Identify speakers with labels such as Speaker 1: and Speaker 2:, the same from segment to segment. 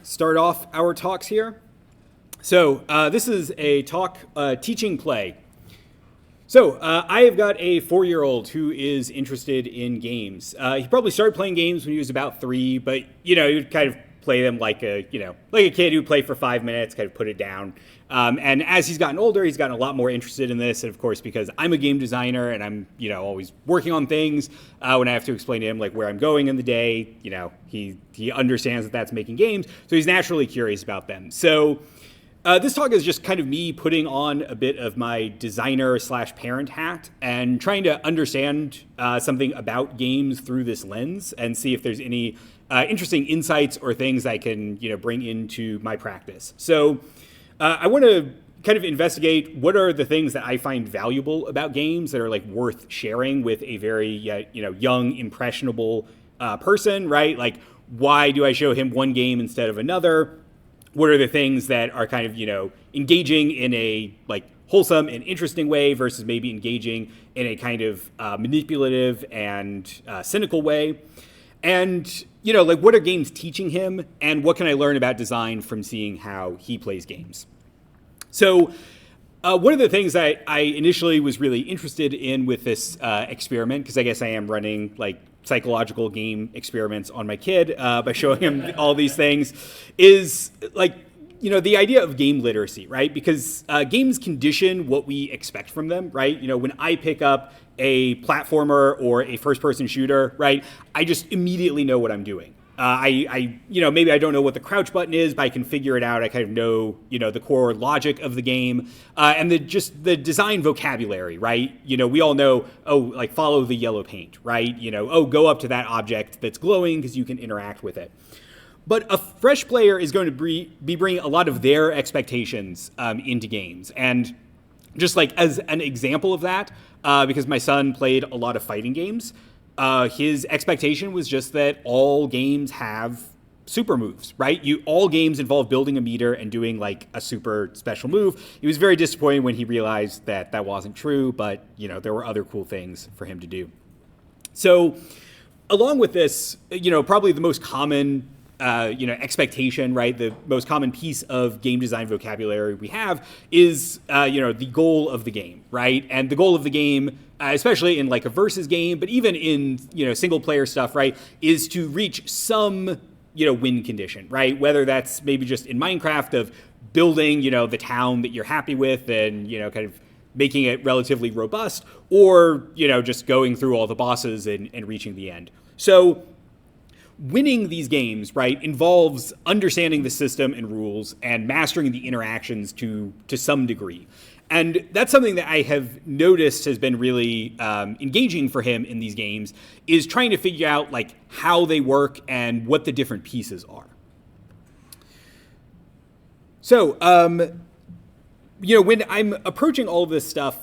Speaker 1: start off our talks here. So this is a talk teaching play. So I have got a 4-year-old who is interested in games. He probably started playing games when he was about 3, but he would kind of play them like a kid who would play for 5 minutes, kind of put it down. And as he's gotten older, he's gotten a lot more interested in this. And of course, because I'm a game designer and I'm always working on things, when I have to explain to him like where I'm going in the day, he understands that that's making games, so he's naturally curious about them. So this talk is just kind of me putting on a bit of my designer/parent hat and trying to understand something about games through this lens and see if there's any interesting insights or things I can bring into my practice. So I want to kind of investigate what are the things that I find valuable about games that are like worth sharing with a very young, impressionable person, right? Like, why do I show him one game instead of another? What are the things that are kind of, engaging in a like wholesome and interesting way versus maybe engaging in a kind of manipulative and cynical way? And, what are games teaching him? And what can I learn about design from seeing how he plays games? So one of the things that I initially was really interested in with this experiment, because I guess I am running like psychological game experiments on my kid by showing him all these things, is like, the idea of game literacy, right? Because games condition what we expect from them, right? When I pick up a platformer or a first-person shooter, right, I just immediately know what I'm doing. Maybe I don't know what the crouch button is, but I can figure it out. I kind of know, the core logic of the game, and the design vocabulary, right? We all know, follow the yellow paint, right? Go up to that object that's glowing because you can interact with it. But a fresh player is going to be bringing a lot of their expectations into games. And just like as an example of that, because my son played a lot of fighting games, his expectation was just that all games have super moves, right? All games involve building a meter and doing like a super special move. He was very disappointed when he realized that that wasn't true, but there were other cool things for him to do. So along with this, probably the most common expectation, right? The most common piece of game design vocabulary we have is, the goal of the game, right? And the goal of the game, especially in like a versus game, but even in, single player stuff, right, is to reach some, win condition, right? Whether that's maybe just in Minecraft of building, the town that you're happy with and, kind of making it relatively robust, or, just going through all the bosses and reaching the end. So winning these games, right, involves understanding the system and rules and mastering the interactions to some degree. And that's something that I have noticed has been really engaging for him in these games, is trying to figure out like how they work and what the different pieces are. So, when I'm approaching all of this stuff,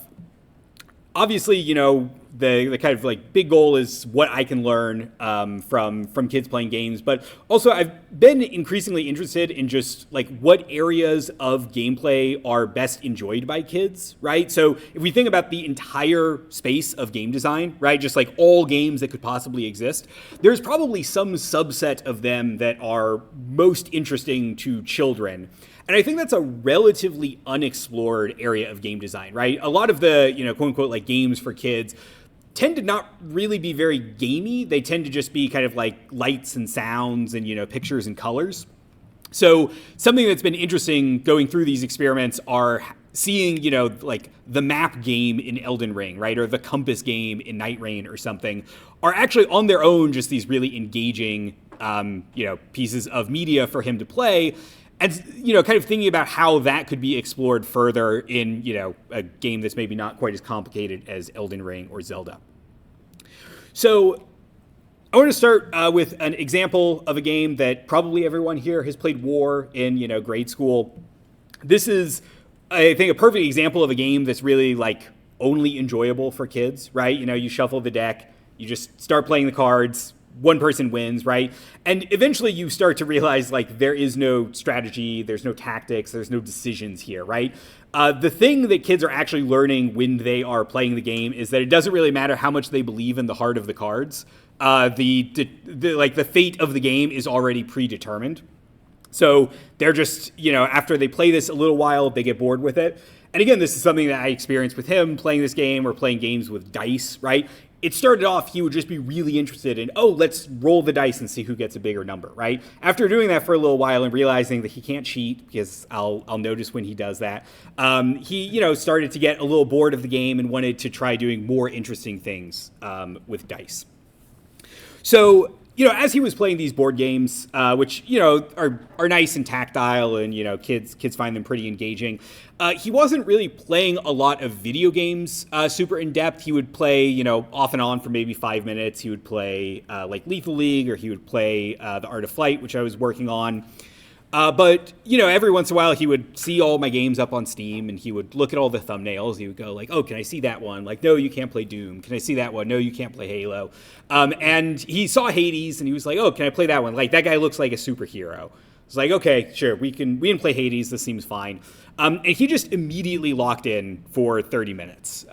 Speaker 1: obviously, the kind of like big goal is what I can learn from kids playing games, but also I've been increasingly interested in just like what areas of gameplay are best enjoyed by kids, right? So if we think about the entire space of game design, right, just like all games that could possibly exist, there's probably some subset of them that are most interesting to children. And I think that's a relatively unexplored area of game design, right? A lot of the, quote unquote, like games for kids tend to not really be very gamey. They tend to just be kind of like lights and sounds and, pictures and colors. So something that's been interesting going through these experiments are seeing, like the map game in Elden Ring, right? Or the compass game in Night Rain or something are actually on their own just these really engaging, pieces of media for him to play. And, kind of thinking about how that could be explored further in, a game that's maybe not quite as complicated as Elden Ring or Zelda. So I want to start with an example of a game that probably everyone here has played War in, grade school. This is, I think, a perfect example of a game that's really like only enjoyable for kids, right? You shuffle the deck, you just start playing the cards, one person wins, right? And eventually you start to realize like there is no strategy, there's no tactics, there's no decisions here, right? The thing that kids are actually learning when they are playing the game is that it doesn't really matter how much they believe in the heart of the cards. The fate of the game is already predetermined. So they're just, after they play this a little while, they get bored with it. And again, this is something that I experienced with him playing this game or playing games with dice, right? It started off, he would just be really interested in, let's roll the dice and see who gets a bigger number, right? After doing that for a little while and realizing that he can't cheat, because I'll notice when he does that, he, started to get a little bored of the game and wanted to try doing more interesting things with dice. So, as he was playing these board games, which, are nice and tactile and, kids find them pretty engaging, he wasn't really playing a lot of video games super in depth. He would play, off and on for maybe 5 minutes. He would play like Lethal League, or he would play The Art of Flight, which I was working on. But, every once in a while he would see all my games up on Steam and he would look at all the thumbnails. He would go like, can I see that one? Like, no, you can't play Doom. Can I see that one? No, you can't play Halo. And he saw Hades and he was like, can I play that one? Like, that guy looks like a superhero. It's like, okay, sure, we can play Hades. This seems fine. And he just immediately locked in for 30 minutes.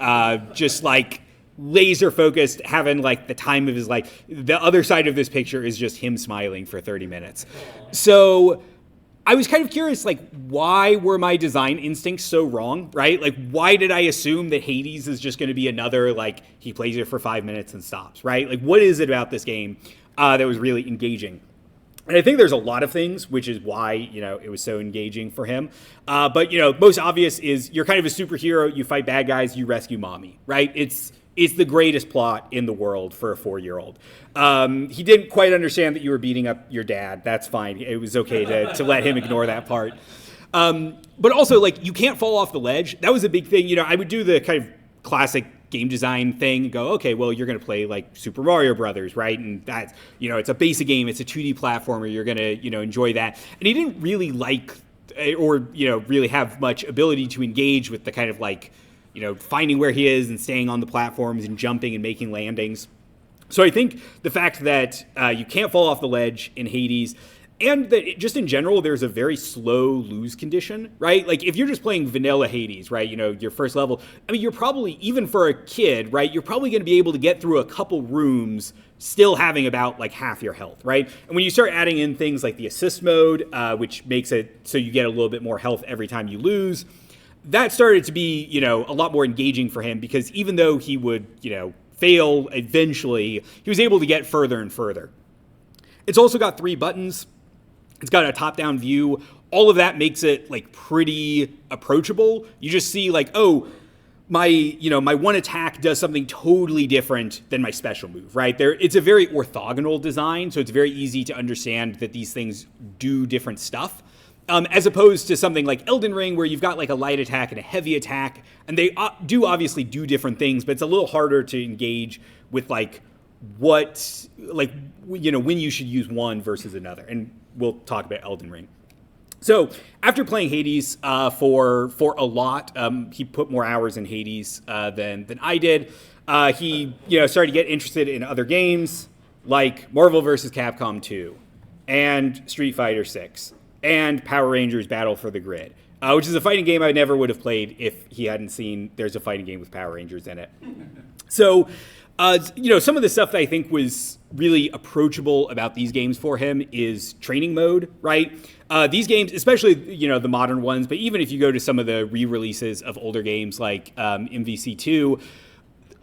Speaker 1: Just like laser focused, having like the time of his life. The other side of this picture is just him smiling for 30 minutes. So I was kind of curious, like, why were my design instincts so wrong, right? Like, why did I assume that Hades is just going to be another, like, he plays it for 5 minutes and stops, right? Like, what is it about this game that was really engaging? And I think there's a lot of things, which is why, it was so engaging for him. But, most obvious is you're kind of a superhero, you fight bad guys, you rescue mommy, right? It's the greatest plot in the world for a 4-year-old. He didn't quite understand that you were beating up your dad. That's fine. It was okay to let him ignore that part. But also, like, you can't fall off the ledge. That was a big thing. I would do the kind of classic game design thing and go, okay, well, you're going to play like Super Mario Brothers, right? And that's, it's a basic game. It's a 2D platformer. You're going to, enjoy that. And he didn't really like or, really have much ability to engage with the kind of like, finding where he is and staying on the platforms and jumping and making landings. So I think the fact that you can't fall off the ledge in Hades, and that just in general, there's a very slow lose condition, right? Like if you're just playing vanilla Hades, right, your first level, I mean, you're probably, even for a kid, right, you're probably going to be able to get through a couple rooms still having about like half your health, right? And when you start adding in things like the assist mode, which makes it so you get a little bit more health every time you lose, that started to be, a lot more engaging for him, because even though he would, fail eventually, he was able to get further and further. It's also got 3 buttons. It's got a top-down view. All of that makes it like pretty approachable. You just see like, my one attack does something totally different than my special move, right? It's a very orthogonal design, so it's very easy to understand that these things do different stuff. As opposed to something like Elden Ring, where you've got like a light attack and a heavy attack, and they do obviously do different things, but it's a little harder to engage with like when you should use one versus another. And we'll talk about Elden Ring. So after playing Hades for a lot, he put more hours in Hades than I did. He started to get interested in other games like Marvel vs. Capcom 2 and Street Fighter 6. And Power Rangers Battle for the Grid, which is a fighting game I never would have played if he hadn't seen there's a fighting game with Power Rangers in it. So, some of the stuff that I think was really approachable about these games for him is training mode, right? These games, especially, the modern ones, but even if you go to some of the re-releases of older games like MVC2,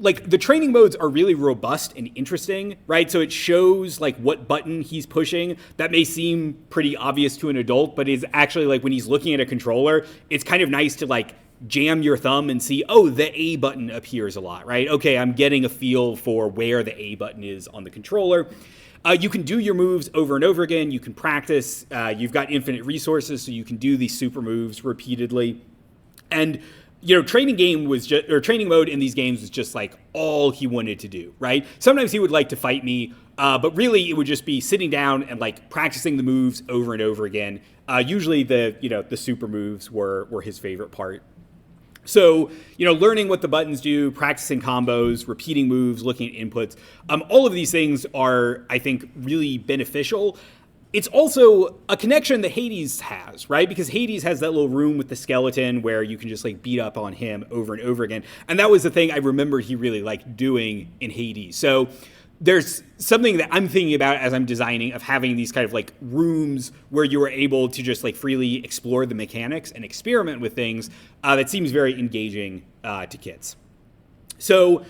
Speaker 1: like the training modes are really robust and interesting, right? So it shows like what button he's pushing. That may seem pretty obvious to an adult, but is actually like when he's looking at a controller, it's kind of nice to like jam your thumb and see, the A button appears a lot, right? Okay, I'm getting a feel for where the A button is on the controller. You can do your moves over and over again. You can practice. You've got infinite resources, so you can do these super moves repeatedly. And training mode in these games was just like all he wanted to do, right? Sometimes he would like to fight me, but really it would just be sitting down and like practicing the moves over and over again. Usually the super moves were his favorite part. So, learning what the buttons do, practicing combos, repeating moves, looking at inputs, all of these things are, I think, really beneficial. It's also a connection that Hades has, right? Because Hades has that little room with the skeleton where you can just like beat up on him over and over again. And that was the thing I remember he really liked doing in Hades. So there's something that I'm thinking about as I'm designing of having these kind of like rooms where you are able to just like freely explore the mechanics and experiment with things that seems very engaging to kids. So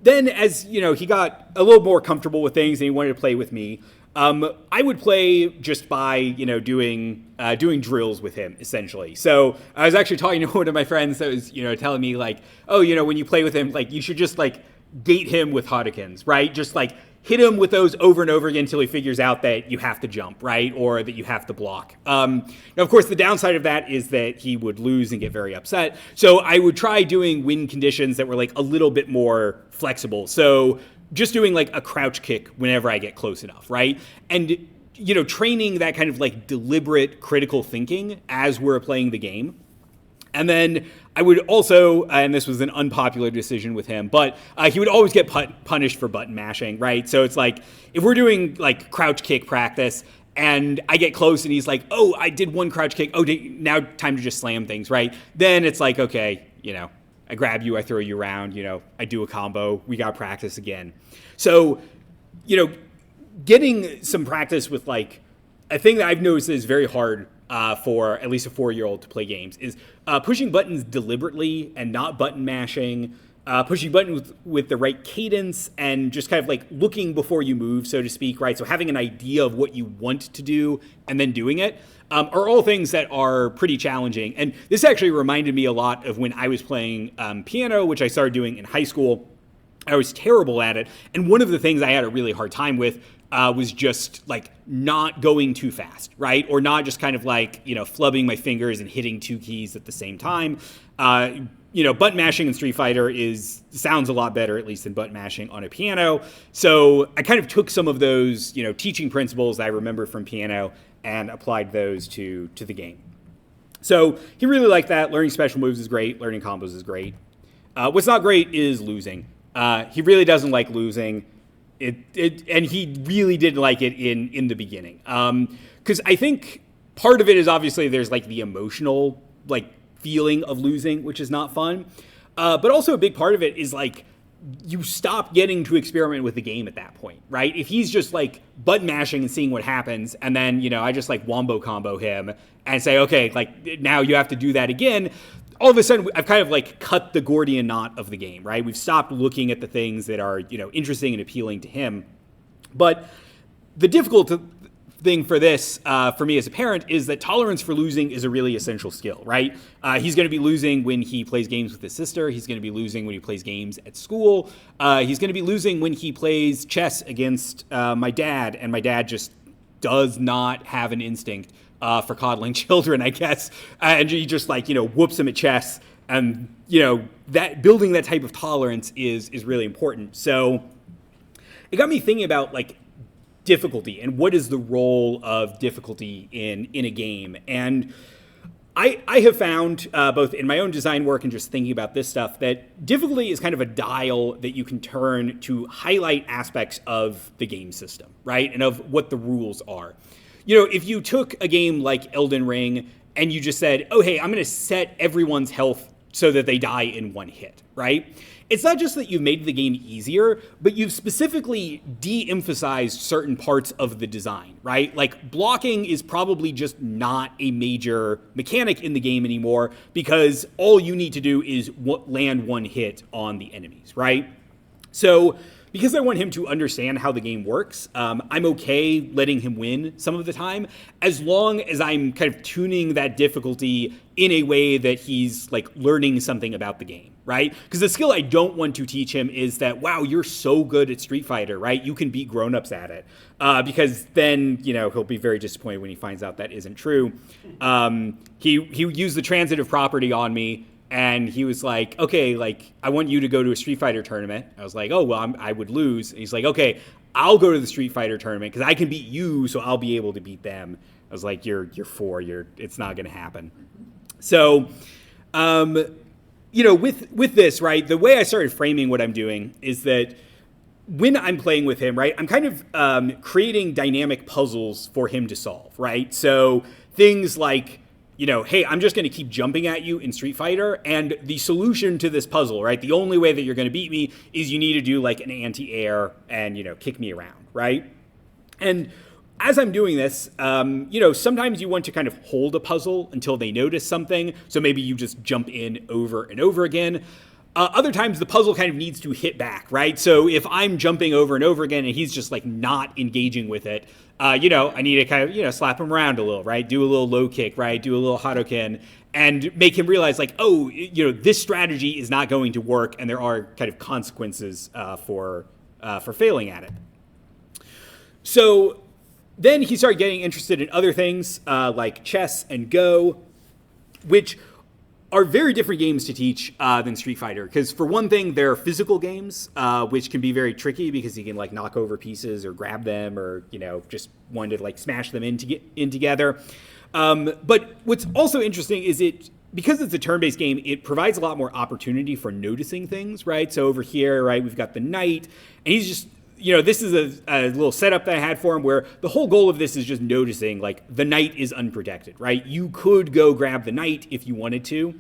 Speaker 1: then as, he got a little more comfortable with things and he wanted to play with me, I would play just by, doing drills with him, essentially. So I was actually talking to one of my friends that was, telling me like, oh, when you play with him, like you should just like gate him with Hadokens, right? Just like hit him with those over and over again until he figures out that you have to jump, right? Or that you have to block. Now, of course, the downside of that is that he would lose and get very upset. So I would try doing win conditions that were like a little bit more flexible. So just doing like a crouch kick whenever I get close enough, right? And, training that kind of like deliberate critical thinking as we're playing the game. And then I would also, and this was an unpopular decision with him, but he would always get punished for button mashing, right? So it's like, if we're doing like crouch kick practice and I get close and he's like, oh, I did one crouch kick. Oh, now time to just slam things, right? Then it's like, okay, I grab you, I throw you around, I do a combo, we got practice again. So, getting some practice with like, a thing that I've noticed is very hard for at least a 4-year-old to play games is pushing buttons deliberately and not button mashing, pushing buttons with the right cadence and just kind of like looking before you move, so to speak, right? So having an idea of what you want to do and then doing it are all things that are pretty challenging. And this actually reminded me a lot of when I was playing piano, which I started doing in high school. I was terrible at it. And one of the things I had a really hard time with was just like not going too fast, right? Or not just kind of like, flubbing my fingers and hitting 2 keys at the same time. Button mashing in Street Fighter sounds a lot better, at least, than button mashing on a piano. So I kind of took some of those, teaching principles that I remember from piano and applied those to the game. So he really liked that. Learning special moves is great. Learning combos is great. What's not great is losing. He really doesn't like losing. And he really didn't like it in the beginning. Because I think part of it is obviously there's like the emotional like feeling of losing, which is not fun. But also a big part of it is like you stop getting to experiment with the game at that point, right? If he's just like button mashing and seeing what happens, and then, I just like wombo combo him and say, okay, like now you have to do that again. All of a sudden, I've kind of like cut the Gordian knot of the game, right? We've stopped looking at the things that are, interesting and appealing to him. But the difficult thing for this, for me as a parent, is that tolerance for losing is a really essential skill, right? He's going to be losing when he plays games with his sister. He's going to be losing when he plays games at school. He's going to be losing when he plays chess against my dad, and my dad just does not have an instinct for coddling children, I guess. And he just like, whoops him at chess. And, that building that type of tolerance is really important. So it got me thinking about like difficulty and what is the role of difficulty in a game. And I have found, both in my own design work and just thinking about this stuff, that difficulty is kind of a dial that you can turn to highlight aspects of the game system, right? And of what the rules are. If you took a game like Elden Ring and you just said, oh, hey, I'm going to set everyone's health so that they die in one hit, right? It's not just that you've made the game easier, but you've specifically de-emphasized certain parts of the design, right? Like blocking is probably just not a major mechanic in the game anymore because all you need to do is land one hit on the enemies, right? So because I want him to understand how the game works, I'm okay letting him win some of the time, as long as I'm kind of tuning that difficulty in a way that he's like learning something about the game, right? Because the skill I don't want to teach him is that, wow, you're so good at Street Fighter, right? You can beat grown-ups at it. Because then, he'll be very disappointed when he finds out that isn't true. He used the transitive property on me. And he was like, okay, like, I want you to go to a Street Fighter tournament. I was like, oh, well, I would lose. And he's like, okay, I'll go to the Street Fighter tournament because I can beat you, so I'll be able to beat them. I was like, you're 4. It's not going to happen. So, with this, right, the way I started framing what I'm doing is that when I'm playing with him, right, I'm kind of creating dynamic puzzles for him to solve, right? So things like hey, I'm just going to keep jumping at you in Street Fighter, and the solution to this puzzle, right, the only way that you're going to beat me is you need to do like an anti-air and, kick me around, right? And as I'm doing this, sometimes you want to kind of hold a puzzle until they notice something, so maybe you just jump in over and over again. Other times the puzzle kind of needs to hit back, right? So if I'm jumping over and over again and he's just like not engaging with it, I need to kind of, slap him around a little, right? Do a little low kick, right? Do a little Hadoken and make him realize like, this strategy is not going to work and there are kind of consequences for failing at it. So then he started getting interested in other things like chess and Go, which are very different games to teach than Street Fighter. Because for one thing, they're physical games, which can be very tricky because you can like knock over pieces or grab them or, just want to like smash them in together. But what's also interesting is because it's a turn-based game, it provides a lot more opportunity for noticing things, right? So over here, right, we've got the knight, and he's just, this is a little setup that I had for him where the whole goal of this is just noticing, like, the knight is unprotected, right? You could go grab the knight if you wanted to,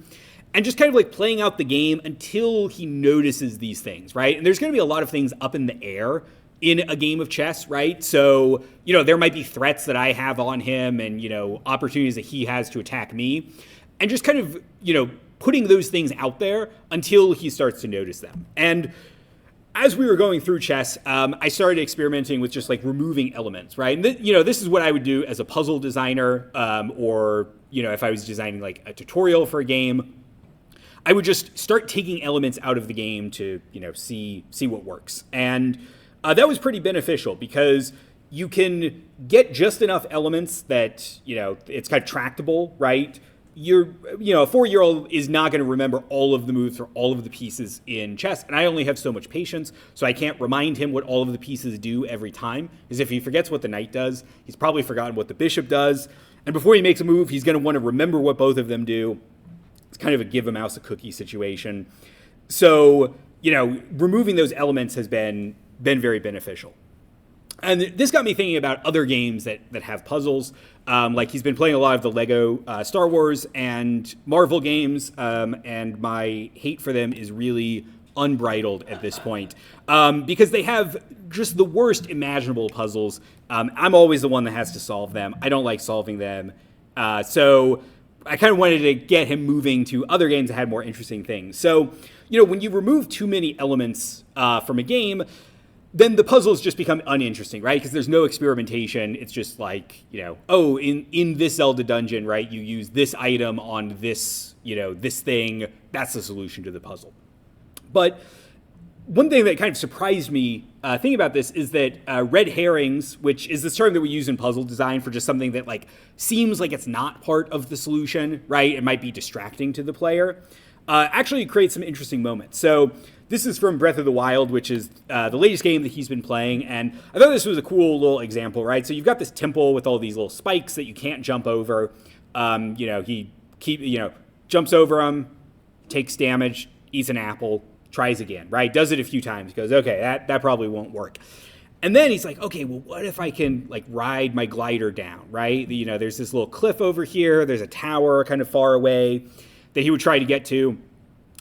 Speaker 1: and just kind of like playing out the game until he notices these things, right? And there's going to be a lot of things up in the air in a game of chess, right? So, there might be threats that I have on him and, opportunities that he has to attack me, and just kind of, putting those things out there until he starts to notice them. And as we were going through chess, I started experimenting with just like removing elements, right? And this is what I would do as a puzzle designer, or if I was designing like a tutorial for a game, I would just start taking elements out of the game to see what works, and that was pretty beneficial because you can get just enough elements that it's kind of tractable, right? A 4-year-old is not going to remember all of the moves for all of the pieces in chess. And I only have so much patience, so I can't remind him what all of the pieces do every time. Because if he forgets what the knight does, he's probably forgotten what the bishop does. And before he makes a move, he's going to want to remember what both of them do. It's kind of a give a mouse a cookie situation. So, removing those elements has been very beneficial. And this got me thinking about other games that have puzzles. Like he's been playing a lot of the Lego Star Wars and Marvel games, and my hate for them is really unbridled at this point because they have just the worst imaginable puzzles. I'm always the one that has to solve them. I don't like solving them. So I kind of wanted to get him moving to other games that had more interesting things. So, when you remove too many elements from a game, then the puzzles just become uninteresting, right? Because there's no experimentation. It's just like, in this Zelda dungeon, right, you use this item on this, this thing. That's the solution to the puzzle. But one thing that kind of surprised me thinking about this is that red herrings, which is this term that we use in puzzle design for just something that like seems like it's not part of the solution, right? It might be distracting to the player. Actually creates some interesting moments. So this is from Breath of the Wild, which is the latest game that he's been playing, and I thought this was a cool little example, right? So you've got this temple with all these little spikes that you can't jump over. He jumps over them, takes damage, eats an apple, tries again, right? Does it a few times, goes, okay, that probably won't work. And then he's like, okay, well, what if I can like ride my glider down, right? There's this little cliff over here. There's a tower kind of far away that he would try to get to.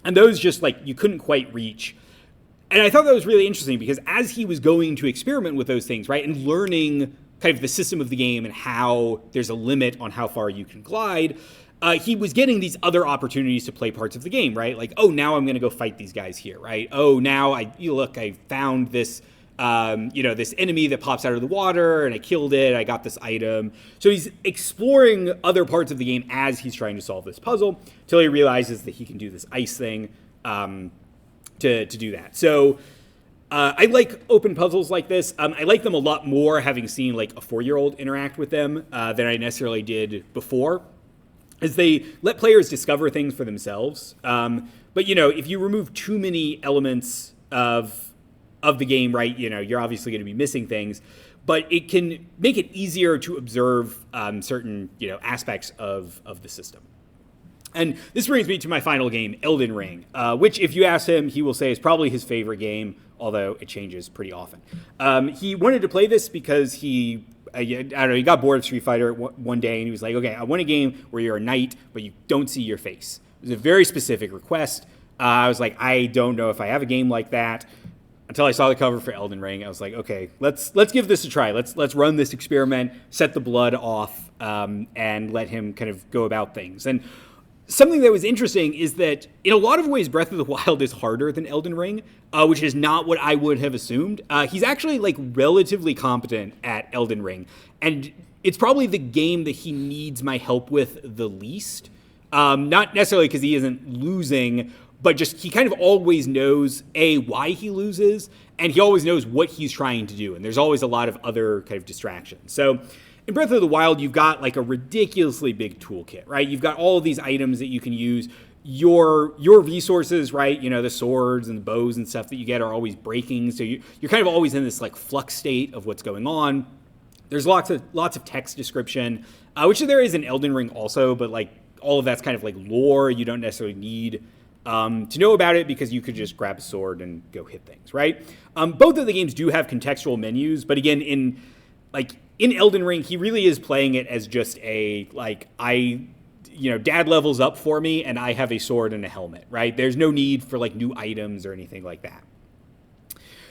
Speaker 1: And those just like you couldn't quite reach. And I thought that was really interesting because as he was going to experiment with those things, right, and learning kind of the system of the game and how there's a limit on how far you can glide, he was getting these other opportunities to play parts of the game, right? Like, oh, now I'm going to go fight these guys here, right? Oh, now I found this, this enemy that pops out of the water and I killed it. I got this item. So he's exploring other parts of the game as he's trying to solve this puzzle until he realizes that he can do this ice thing to do that. So I like open puzzles like this. I like them a lot more having seen like a 4-year-old interact with them than I necessarily did before, as they let players discover things for themselves. But if you remove too many elements of the game, right, you're obviously going to be missing things, but it can make it easier to observe certain, aspects of the system. And this brings me to my final game, Elden Ring, which if you ask him, he will say is probably his favorite game, although it changes pretty often. He wanted to play this because he I don't know, he got bored of Street Fighter one day, and he was like, okay, I want a game where you're a knight, but you don't see your face. It was a very specific request. I was like, I don't know if I have a game like that. Until I saw the cover for Elden Ring, I was like, okay, let's give this a try. Let's run this experiment, set the blood off, and let him kind of go about things. And something that was interesting is that in a lot of ways, Breath of the Wild is harder than Elden Ring, which is not what I would have assumed. He's actually like relatively competent at Elden Ring, and it's probably the game that he needs my help with the least. Not necessarily because he isn't losing, but just he kind of always knows, why he loses, and he always knows what he's trying to do, and there's always a lot of other kind of distractions. So in Breath of the Wild, you've got like a ridiculously big toolkit, right? You've got all of these items that you can use. Your resources, right? You know, the swords and the bows and stuff that you get are always breaking, so you're kind of always in this like flux state of what's going on. There's lots of text description, which there is in Elden Ring also, but like all of that's kind of like lore. You don't necessarily need to know about it because you could just grab a sword and go hit things, right? Both of the games do have contextual menus, but again, in Elden Ring, he really is playing it as just dad levels up for me and I have a sword and a helmet, right? There's no need for like new items or anything like that.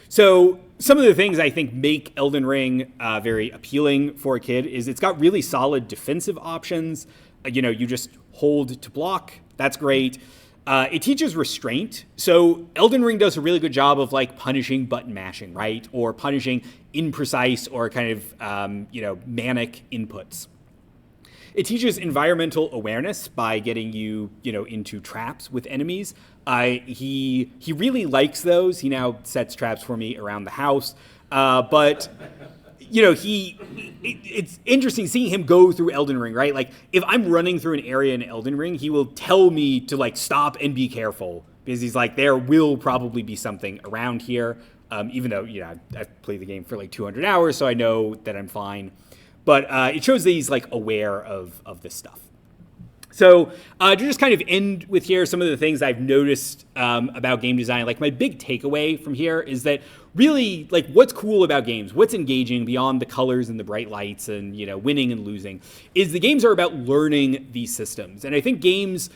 Speaker 1: So some of the things I think make Elden Ring very appealing for a kid is it's got really solid defensive options. You just hold to block. That's great. It teaches restraint. So Elden Ring does a really good job of like punishing button mashing, right? Or punishing imprecise or kind of, manic inputs. It teaches environmental awareness by getting you, into traps with enemies. He really likes those. He now sets traps for me around the house. But it's interesting seeing him go through Elden Ring, right? Like, if I'm running through an area in Elden Ring, he will tell me to, like, stop and be careful. Because he's like, there will probably be something around here. Even though, I've played the game for, like, 200 hours, so I know that I'm fine. But it shows that he's, like, aware of this stuff. So to just kind of end with here, some of the things I've noticed about game design, like my big takeaway from here is that really, like, what's cool about games, what's engaging beyond the colors and the bright lights and, winning and losing, is the games are about learning these systems. And I think games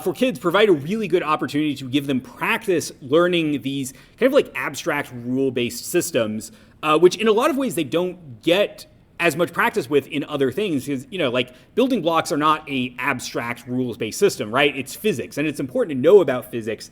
Speaker 1: for kids provide a really good opportunity to give them practice learning these kind of like abstract rule-based systems, which in a lot of ways they don't get as much practice with in other things, because, like building blocks are not a abstract rules-based system, right? It's physics, and it's important to know about physics,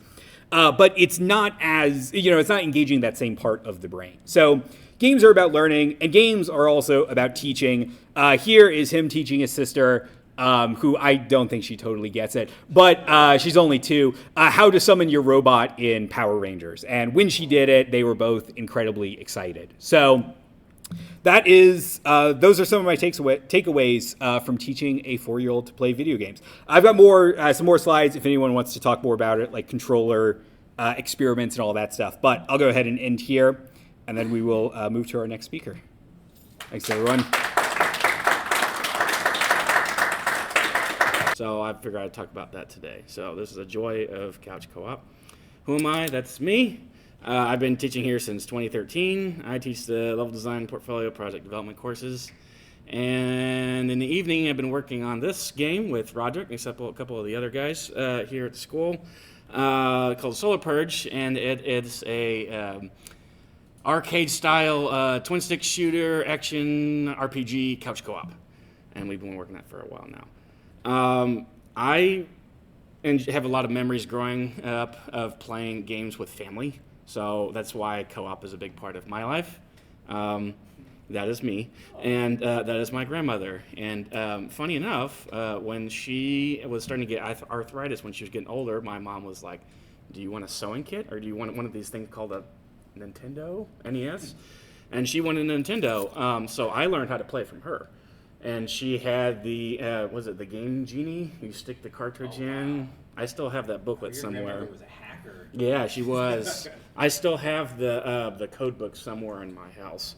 Speaker 1: but it's not as, it's not engaging that same part of the brain. So games are about learning, and games are also about teaching. Here is him teaching his sister, who I don't think she totally gets it, but she's only 2, how to summon your robot in Power Rangers. And when she did it, they were both incredibly excited. So that is, those are some of my takeaways from teaching a 4-year-old to play video games. I've got some more slides if anyone wants to talk more about it, like controller experiments and all that stuff. But I'll go ahead and end here, and then we will move to our next speaker. Thanks, everyone.
Speaker 2: So I figured I'd talk about that today. So this is a joy of couch co-op. Who am I? That's me. I've been teaching here since 2013. I teach the level design, portfolio, project development courses. And in the evening, I've been working on this game with Roderick, except a couple of the other guys here at the school, called Solar Purge. And it's a arcade-style twin-stick shooter action RPG couch co-op. And we've been working on that for a while now. I have a lot of memories growing up of playing games with family. So that's why co-op is a big part of my life. That is me, and that is my grandmother. And funny enough, when she was starting to get arthritis when she was getting older, my mom was like, do you want a sewing kit, or do you want one of these things called a Nintendo NES? And she wanted a Nintendo, so I learned how to play from her. And she had the, the Game Genie? You stick the cartridge in. I still have that booklet somewhere.
Speaker 1: Was a hacker.
Speaker 2: Yeah, she was. I still have the code book somewhere in my house.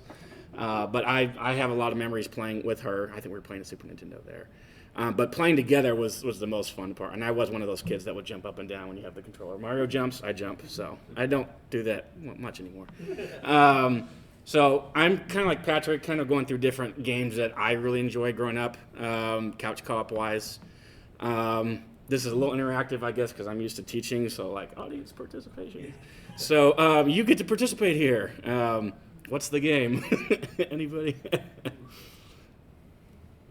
Speaker 2: But I have a lot of memories playing with her. I think we were playing a Super Nintendo there. But playing together was the most fun part. And I was one of those kids that would jump up and down when you have the controller. Mario jumps, I jump. So I don't do that much anymore. So I'm kind of like Patrick, kind of going through different games that I really enjoyed growing up, couch co-op wise. This is a little interactive, I guess, because I'm used to teaching, so like audience participation. So you get to participate here. What's the game? Anybody?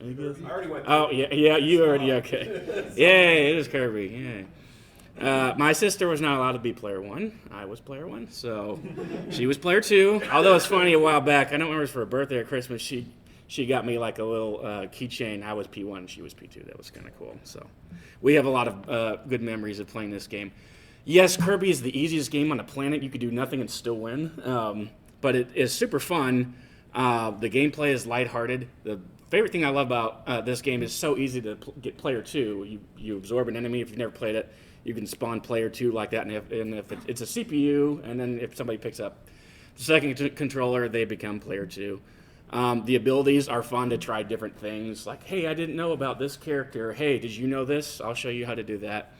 Speaker 1: I already went.
Speaker 2: Oh yeah, you already okay. Yay, it is Kirby. Yeah. My sister was not allowed to be player 1. I was player 1, so she was player 2. Although it's funny, a while back, I don't remember if it was for her birthday or Christmas, she got me like a little keychain. I was P1, she was P2. That was kind of cool. So we have a lot of good memories of playing this game. Yes, Kirby is the easiest game on the planet. You could do nothing and still win, but it is super fun. The gameplay is lighthearted. The favorite thing I love about this game is so easy to get player 2. You absorb an enemy if you've never played it. You can spawn player 2 like that, and if it's a CPU, and then if somebody picks up the second controller, they become player 2. The abilities are fun to try different things, like, hey, I didn't know about this character. Hey, did you know this? I'll show you how to do that.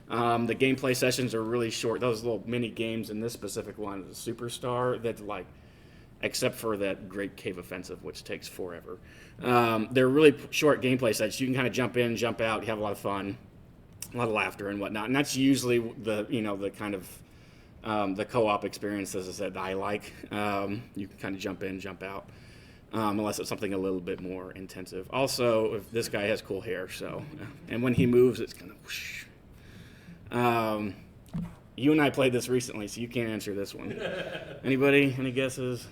Speaker 2: The gameplay sessions are really short. Those little mini games in this specific one, the Superstar, that's like, except for that Great Cave Offensive, which takes forever. They're really short gameplay sets. You can kind of jump in, jump out, you have a lot of fun. A lot of laughter and whatnot, and that's usually the kind of the co-op experience, as I said, I like. You can kind of jump in, jump out, unless it's something a little bit more intensive. Also, if this guy has cool hair, so and when he moves, it's kind of whoosh. You and I played this recently, so you can't answer this one. Anybody? Any guesses?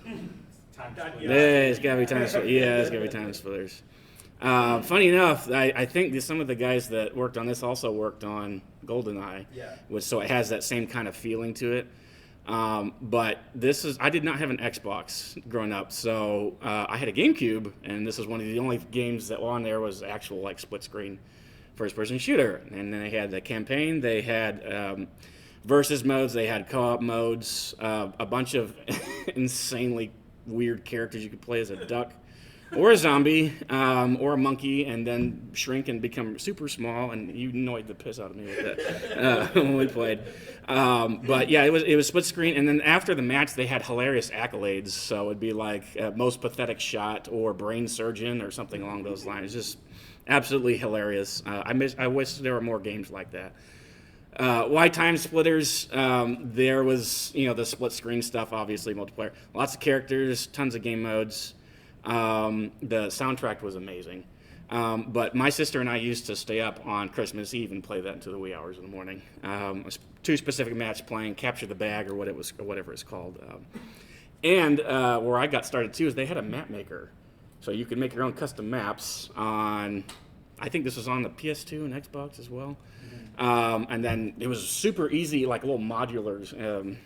Speaker 2: Yeah, it's gotta be time splitters. Yeah, it's gotta be time splitters. Funny enough, I think some of the guys that worked on this also worked on GoldenEye, so it has that same kind of feeling to it. But I did not have an Xbox growing up, so I had a GameCube, and this was one of the only games that on there was actual like split screen first-person shooter. And then they had the campaign, they had versus modes, they had co-op modes, a bunch of insanely weird characters you could play as a duck. Or a zombie, or a monkey, and then shrink and become super small, and you annoyed the piss out of me with that when we played. But yeah, it was split screen, and then after the match, they had hilarious accolades. So it'd be like most pathetic shot, or brain surgeon, or something along those lines. Just absolutely hilarious. I wish there were more games like that. Why time splitters? There was the split screen stuff, obviously multiplayer, lots of characters, tons of game modes. The soundtrack was amazing. But my sister and I used to stay up on Christmas Eve and play that into the wee hours of the morning. 2 specific maps playing Capture the Bag or whatever it's called. And where I got started too is they had a map maker. So you could make your own custom maps on, I think this was on the PS2 and Xbox as well. And then it was super easy, like little modular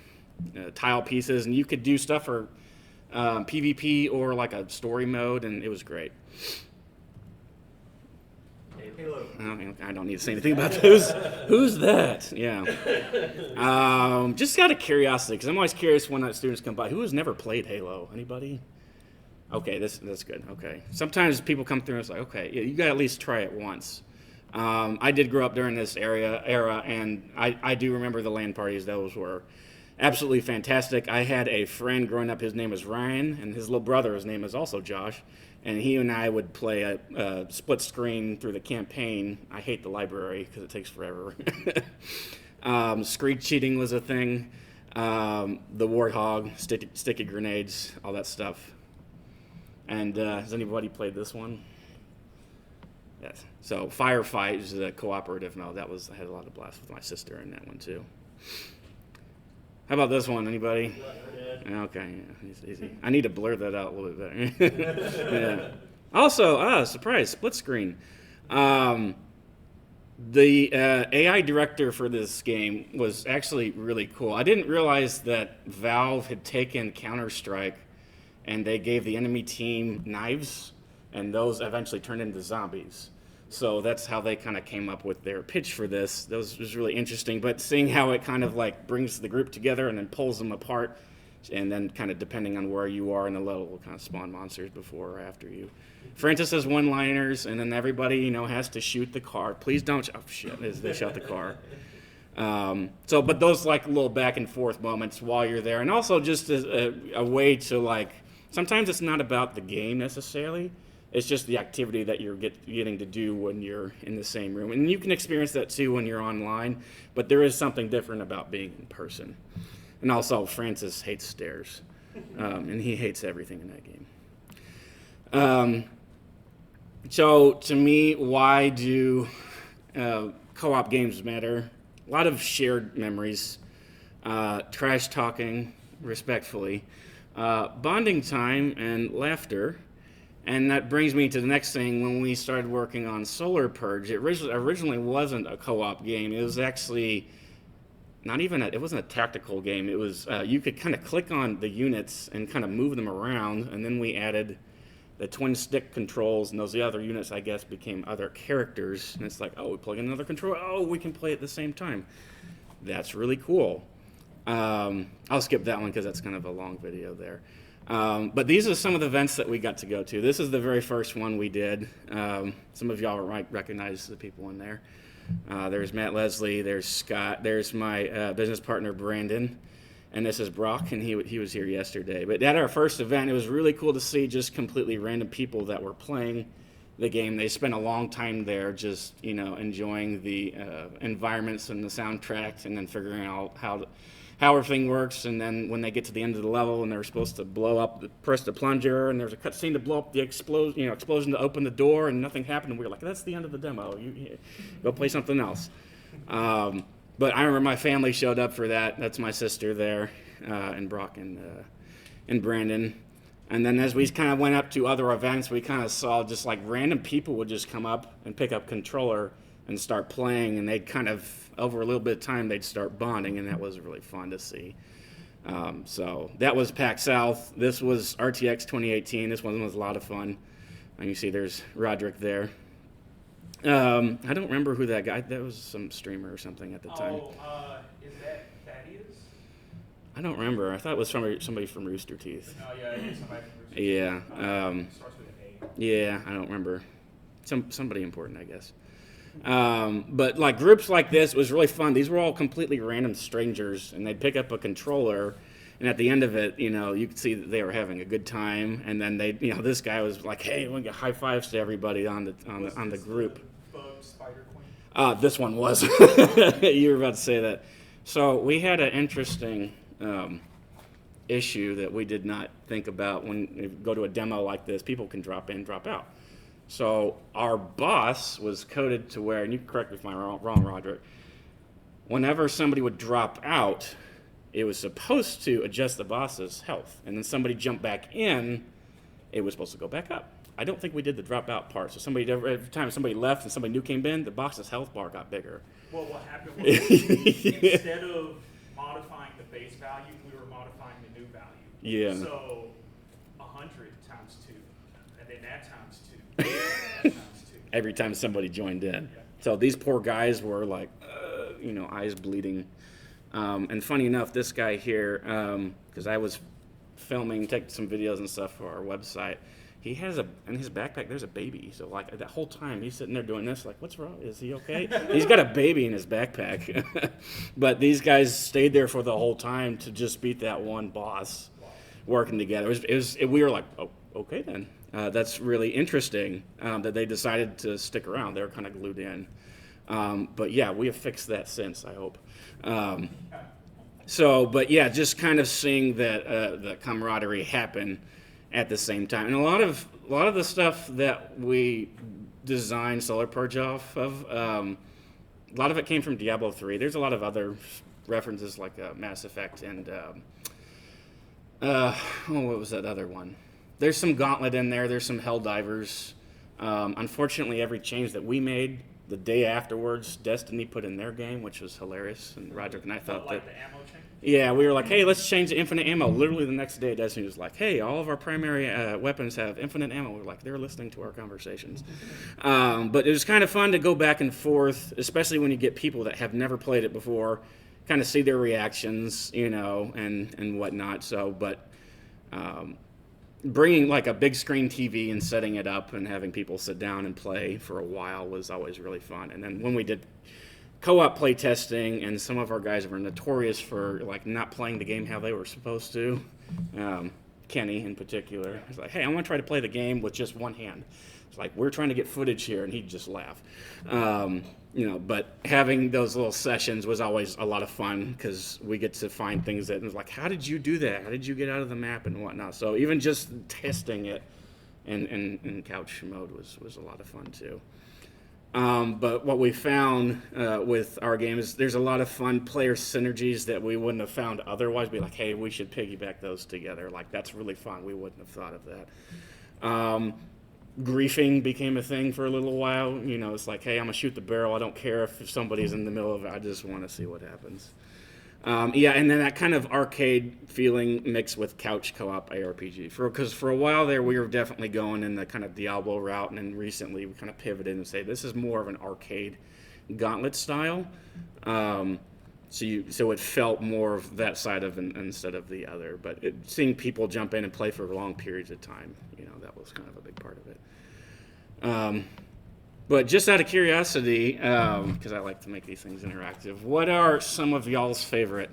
Speaker 2: tile pieces, and you could do stuff for PvP or like a story mode, and it was great.
Speaker 3: Halo.
Speaker 2: I don't need to say anything about those. Who's that? Yeah. Just out of curiosity, because I'm always curious when students come by. Who has never played Halo? Anybody? Okay, that's good. Okay. Sometimes people come through and it's like, okay, you got to at least try it once. I did grow up during this era, and I do remember the LAN parties. Those were absolutely fantastic. I had a friend growing up, his name was Ryan, and his little brother, his name is also Josh, and he and I would play a split screen through the campaign. I hate the library because it takes forever. Screed cheating was a thing, the Warthog, sticky grenades, all that stuff. And has anybody played this one? Yes. So Firefight is the cooperative mode. I had a lot of blasts with my sister in that one too. How about this one? Anybody? Okay, yeah, it's easy. I need to blur that out a little bit better. Yeah. Also, surprise, split screen. The AI director for this game was actually really cool. I didn't realize that Valve had taken Counter-Strike and they gave the enemy team knives, and those eventually turned into zombies. So that's how they kind of came up with their pitch for this. That was really interesting. But seeing how it kind of like brings the group together and then pulls them apart, and then kind of depending on where you are in the level, will kind of spawn monsters before or after you. Francis has one-liners, and then everybody has to shoot the car. Please don't. Oh shit! They shot the car. But those like little back and forth moments while you're there, and also just as a way to like sometimes it's not about the game necessarily. It's just the activity that you're getting to do when you're in the same room. And you can experience that too when you're online, but there is something different about being in person. And also, Francis hates stairs, and he hates everything in that game. So to me, why do co-op games matter? A lot of shared memories, trash talking respectfully, bonding time, and laughter. And that brings me to the next thing. When we started working on Solar Purge, it originally wasn't a co-op game. It was actually it wasn't a tactical game. It was, you could kind of click on the units and kind of move them around, and then we added the twin stick controls, and those other units, I guess, became other characters. And it's like, oh, we plug in another controller. Oh, we can play at the same time. That's really cool. I'll skip that one because that's kind of a long video there. But these are some of the events that we got to go to. This is the very first one we did. Some of y'all might recognize the people in there. There's Matt Leslie, there's Scott, there's my business partner Brandon, and this is Brock, and he was here yesterday. But at our first event, it was really cool to see just completely random people that were playing the game. They spent a long time there just, enjoying the environments and the soundtracks, and then figuring out how everything works. And then when they get to the end of the level and they're supposed to press the plunger, and there's a cutscene to blow up the explosion to open the door, and nothing happened, and we were like, that's the end of the demo. You go play something else. But I remember my family showed up for that. That's my sister there, and Brock and Brandon. And then as we kind of went up to other events, we kind of saw just like random people would just come up and pick up controller and start playing, and they'd kind of, over a little bit of time, they'd start bonding, and that was really fun to see. So that was PAX South. This was RTX 2018. This one was a lot of fun. And you see there's Roderick there. I don't remember who that guy, that was some streamer or something at the time.
Speaker 3: Is that Thaddeus?
Speaker 2: I don't remember. I thought it was somebody from Rooster Teeth.
Speaker 3: Oh, yeah, it is somebody from Rooster
Speaker 2: Yeah.
Speaker 3: Teeth. Starts with an A.
Speaker 2: Yeah, I don't remember. Somebody important, I guess. But like groups like this was really fun. These were all completely random strangers, and they'd pick up a controller, and at the end of it, you could see that they were having a good time. And then this guy was like, "Hey, we get high fives to everybody on the group."
Speaker 3: Bug Spider Queen?
Speaker 2: This one was. You were about to say that. So we had an interesting issue that we did not think about when you go to a demo like this. People can drop in, drop out. So our boss was coded to where, and you can correct me if I'm wrong, Roderick, whenever somebody would drop out, it was supposed to adjust the boss's health. And then somebody jumped back in, it was supposed to go back up. I don't think we did the drop out part. So every time somebody left and somebody new came in, the boss's health bar got bigger.
Speaker 3: Well, what happened was instead of modifying the base value, we were modifying the new value.
Speaker 2: Yeah.
Speaker 3: So 100 times 2, and then that times 2, and that times 2.
Speaker 2: Every time somebody joined in.
Speaker 3: Yeah.
Speaker 2: So these poor guys were like, eyes bleeding. And funny enough, this guy here, because I was taking some videos and stuff for our website, he has in his backpack, there's a baby. So like that whole time he's sitting there doing this, like, what's wrong? Is he okay? He's got a baby in his backpack. But these guys stayed there for the whole time to just beat that one boss, working together. We were like, oh, okay then. That's really interesting that they decided to stick around. They were kind of glued in. But yeah, we have fixed that since, I hope. But yeah, just kind of seeing that the camaraderie happen at the same time. And a lot of the stuff that we designed Solar Purge off of, a lot of it came from Diablo 3. There's a lot of other references like Mass Effect and, what was that other one? There's some Gauntlet in there. There's some Helldivers. Unfortunately, every change that we made, the day afterwards, Destiny put in their game, which was hilarious. And Roderick and I thought
Speaker 3: Like the ammo change?
Speaker 2: Yeah, we were like, hey, let's change the infinite ammo. Literally the next day, Destiny was like, hey, all of our primary weapons have infinite ammo. We're like, they're listening to our conversations. But it was kind of fun to go back and forth, especially when you get people that have never played it before, kind of see their reactions, and whatnot. So, but bringing like a big screen TV and setting it up and having people sit down and play for a while was always really fun. And then when we did co-op play testing, and some of our guys were notorious for like not playing the game how they were supposed to, Kenny in particular. He's like, hey, I want to try to play the game with just one hand. It's like, we're trying to get footage here, and he'd just laugh. But having those little sessions was always a lot of fun because we get to find things that was like, how did you do that? How did you get out of the map and whatnot? So even just testing it in couch mode was a lot of fun too. But what we found with our game is there's a lot of fun player synergies that we wouldn't have found otherwise. Be like, hey, we should piggyback those together. Like, that's really fun. We wouldn't have thought of that. Griefing became a thing for a little while. It's like, hey, I'm going to shoot the barrel. I don't care if somebody's in the middle of it. I just want to see what happens. And then that kind of arcade feeling mixed with couch co-op ARPG. Because for a while there, we were definitely going in the kind of Diablo route, and then recently we kind of pivoted and say this is more of an arcade gauntlet style. So it felt more of that side of instead of the other. But seeing people jump in and play for long periods of time, that was kind of a big part of it. But just out of curiosity, because I like to make these things interactive, what are some of y'all's favorite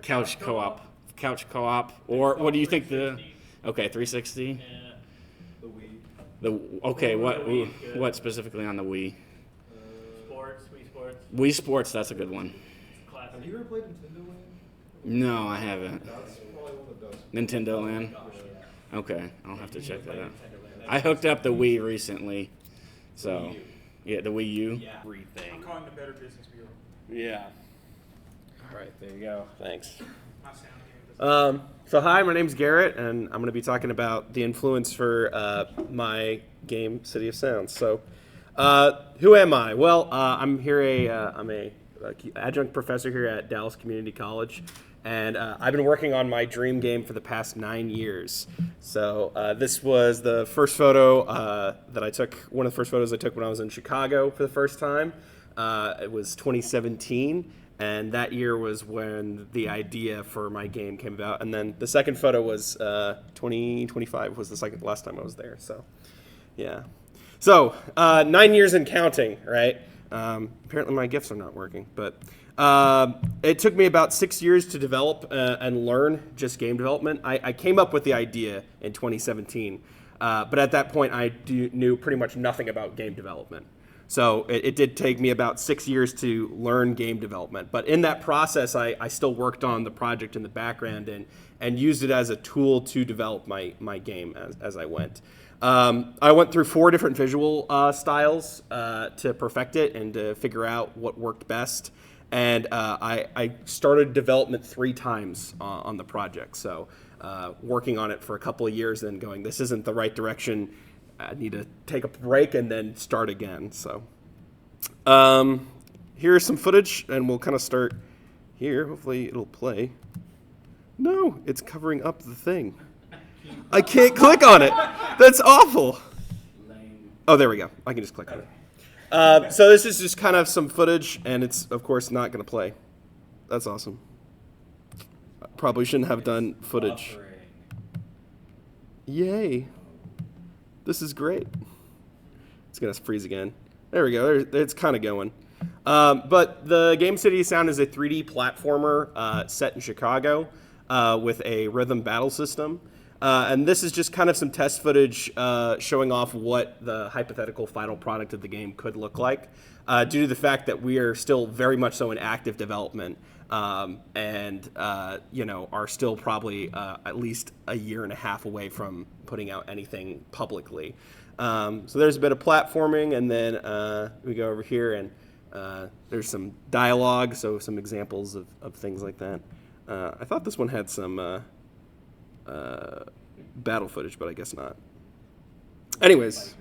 Speaker 2: couch co-op? Couch co-op, or what do you think the? Okay, 360.
Speaker 4: Yeah. The Wii.
Speaker 2: What specifically on the Wii?
Speaker 4: Wii Sports.
Speaker 2: Wii Sports, that's a good one.
Speaker 4: Classic.
Speaker 5: Have you ever played Nintendo Land?
Speaker 2: No, I haven't.
Speaker 5: That's probably one of the best.
Speaker 2: Nintendo Land.
Speaker 4: Gosh, yeah.
Speaker 2: Okay, I'll have to check that out.
Speaker 4: Nintendo Land.
Speaker 2: I hooked up the Wii recently, so yeah, the Wii U.
Speaker 4: Yeah.
Speaker 3: I'm calling the Better Business Bureau.
Speaker 5: Yeah. All right, there you go. Thanks.
Speaker 3: My sound game doesn't.
Speaker 5: So hi, my name's Garrett, and I'm going to be talking about the influence for my game, City of Sounds. So, who am I? Well, I'm here. I'm a adjunct professor here at Dallas Community College, and I've been working on my dream game for the past 9 years. So this was the first photo that I took. One of the first photos I took when I was in Chicago for the first time. It was 2017. And that year was when the idea for my game came about. And then the second photo was 2025 was the last time I was there. So, yeah. So 9 years and counting, right? Apparently my GIFs are not working. But it took me about 6 years to develop and learn just game development. I came up with the idea in 2017. But at that point, I knew pretty much nothing about game development. So it did take me about 6 years to learn game development. But in that process, I still worked on the project in the background and used it as a tool to develop my game as I went. I went through 4 different visual styles to perfect it and to figure out what worked best. And I started development 3 times on the project. So working on it for a couple of years and going, this isn't the right direction. I need to take a break and then start again. So here's some footage, and we'll kind of start here. Hopefully it'll play. No, it's covering up the thing. I can't click on it. That's awful. Oh, there we go. I can just click on it. So this is just kind of some footage, and it's, of course, not going to play. That's awesome. Probably shouldn't have done footage. Yay. This is great. It's going to freeze again. There we go. It's kind of going. But the game City of Sound is a 3D platformer set in Chicago with a rhythm battle system. And this is just kind of some test footage showing off what the hypothetical final product of the game could look like due to the fact that we are still very much so in active development and are still probably at least a year and a half away from putting out anything publicly. So there's a bit of platforming, and then we go over here, and there's some dialogue, so some examples of things like that. I thought this one had some battle footage, but I guess not. Anyways,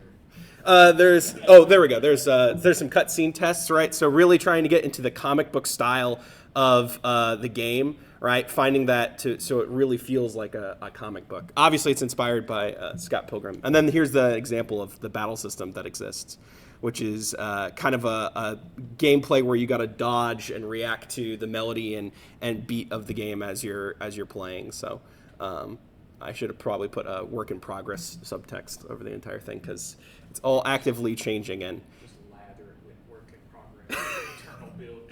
Speaker 5: there we go. There's some cutscene tests, right? So really trying to get into the comic book style of the game, right? Finding that so it really feels like a comic book. Obviously, it's inspired by Scott Pilgrim. And then here's the example of the battle system that exists, which is kind of a gameplay where you got to dodge and react to the melody and beat of the game as you're playing. So I should have probably put a work in progress subtext over the entire thing because it's all actively changing and
Speaker 3: Just lather it with work in progress, internal build.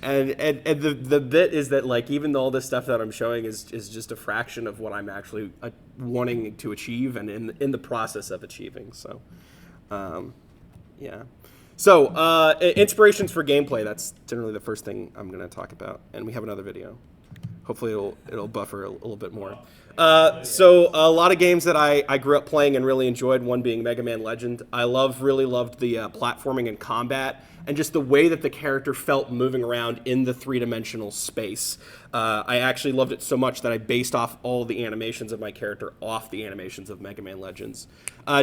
Speaker 5: and the bit is that like even though all this stuff that I'm showing is just a fraction of what I'm actually wanting to achieve and in the process of achieving. So, yeah. So inspirations for gameplay. That's generally the first thing I'm going to talk about, and we have another video. Hopefully it'll buffer a little bit more. So a lot of games that I grew up playing and really enjoyed, one being Mega Man Legend. I really loved the platforming and combat and just the way that the character felt moving around in the three-dimensional space. I actually loved it so much that I based off all the animations of my character off the animations of Mega Man Legends.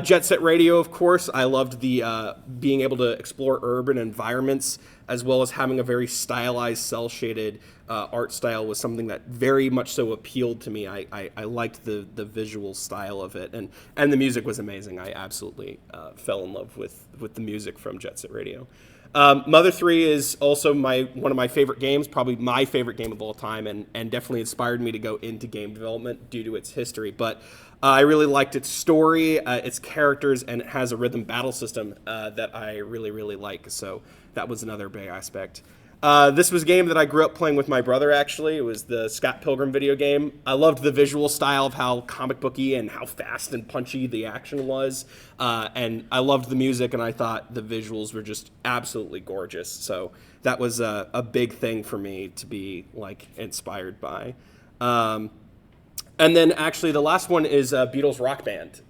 Speaker 5: Jet Set Radio, of course. I loved the being able to explore urban environments as well as having a very stylized, cel-shaded art style was something that very much so appealed to me. I liked the visual style of it, and the music was amazing. I absolutely fell in love with the music from Jet Set Radio. Mother 3 is also one of my favorite games, probably my favorite game of all time, and definitely inspired me to go into game development due to its history. But I really liked its story, its characters, and it has a rhythm battle system that I really, really like. So that was another big aspect. This was a game that I grew up playing with my brother, actually. It was the Scott Pilgrim video game. I loved the visual style of how comic booky and how fast and punchy the action was. And I loved the music, and I thought the visuals were just absolutely gorgeous. So that was a big thing for me to be like inspired by. And then actually the last one is Beatles Rock Band.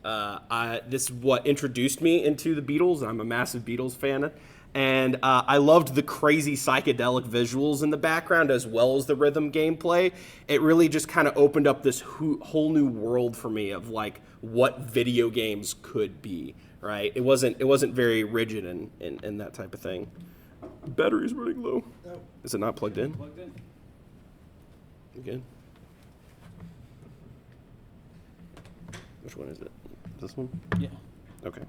Speaker 5: This is what introduced me into the Beatles. I'm a massive Beatles fan. And I loved the crazy psychedelic visuals in the background as well as the rhythm gameplay. It really just kind of opened up this whole new world for me of like what video games could be, right? It wasn't very rigid in that type of thing. Battery's running low. No. Is it not plugged in?
Speaker 1: Plugged in.
Speaker 5: You good? Which one is it? This one?
Speaker 1: Yeah.
Speaker 5: Okay.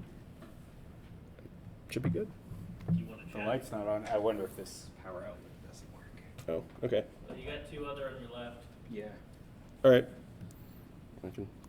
Speaker 5: Should be good.
Speaker 4: You want to
Speaker 1: The
Speaker 4: check?
Speaker 1: light's not on. I wonder if this power outlet doesn't work.
Speaker 5: Oh, okay.
Speaker 4: Well, you got two other on your left.
Speaker 1: Yeah.
Speaker 5: All right.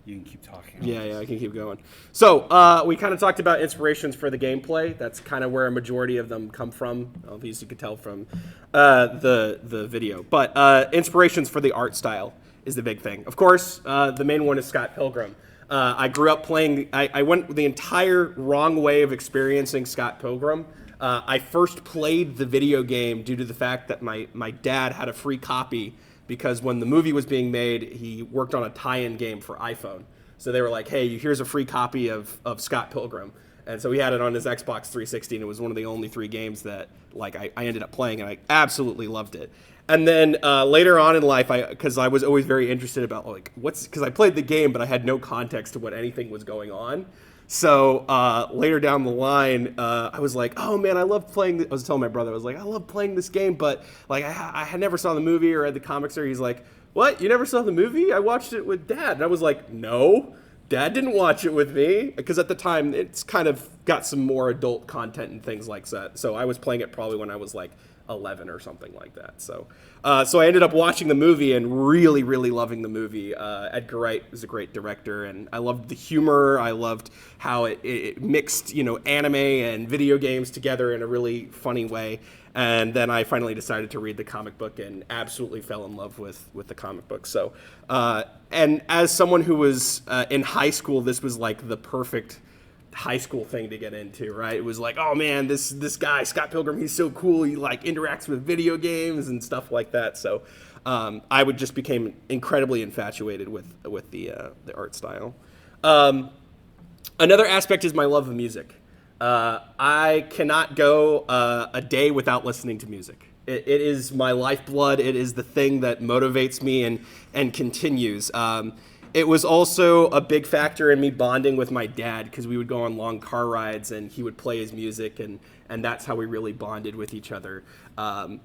Speaker 1: You can keep talking.
Speaker 5: Yeah, I can keep going. So we kind of talked about inspirations for the gameplay. That's kind of where a majority of them come from. These you could tell from the video. But inspirations for the art style is the big thing. Of course, the main one is Scott Pilgrim. I grew up playing. I went the entire wrong way of experiencing Scott Pilgrim. I first played the video game due to the fact that my dad had a free copy because when the movie was being made, he worked on a tie-in game for iPhone. So they were like, hey, here's a free copy of Scott Pilgrim. And so he had it on his Xbox 360, and it was one of the only 3 games that like I ended up playing, and I absolutely loved it. And then later on in life, because I was always very interested about like because I played the game, but I had no context to what anything was going on. So later down the line, I was like, oh man, I love playing. I was telling my brother, I was like, I love playing this game, but like I had never saw the movie or read the comics. Or he's like, what? You never saw the movie? I watched it with Dad. And I was like, no, Dad didn't watch it with me, because at the time it's kind of got some more adult content and things like that. So I was playing it probably when I was like 11 or something like that. So I ended up watching the movie and really, really loving the movie. Edgar Wright was a great director, and I loved the humor. I loved how it mixed, anime and video games together in a really funny way. And then I finally decided to read the comic book and absolutely fell in love with the comic book. So, and as someone who was in high school, this was like the perfect high school thing to get into, right? It was like, oh man, this guy Scott Pilgrim, he's so cool. He like interacts with video games and stuff like that. So I would just became incredibly infatuated with the art style. Another aspect is my love of music. I cannot go a day without listening to music. It is my lifeblood. It is the thing that motivates me and continues. It was also a big factor in me bonding with my dad, because we would go on long car rides and he would play his music, and that's how we really bonded with each other. I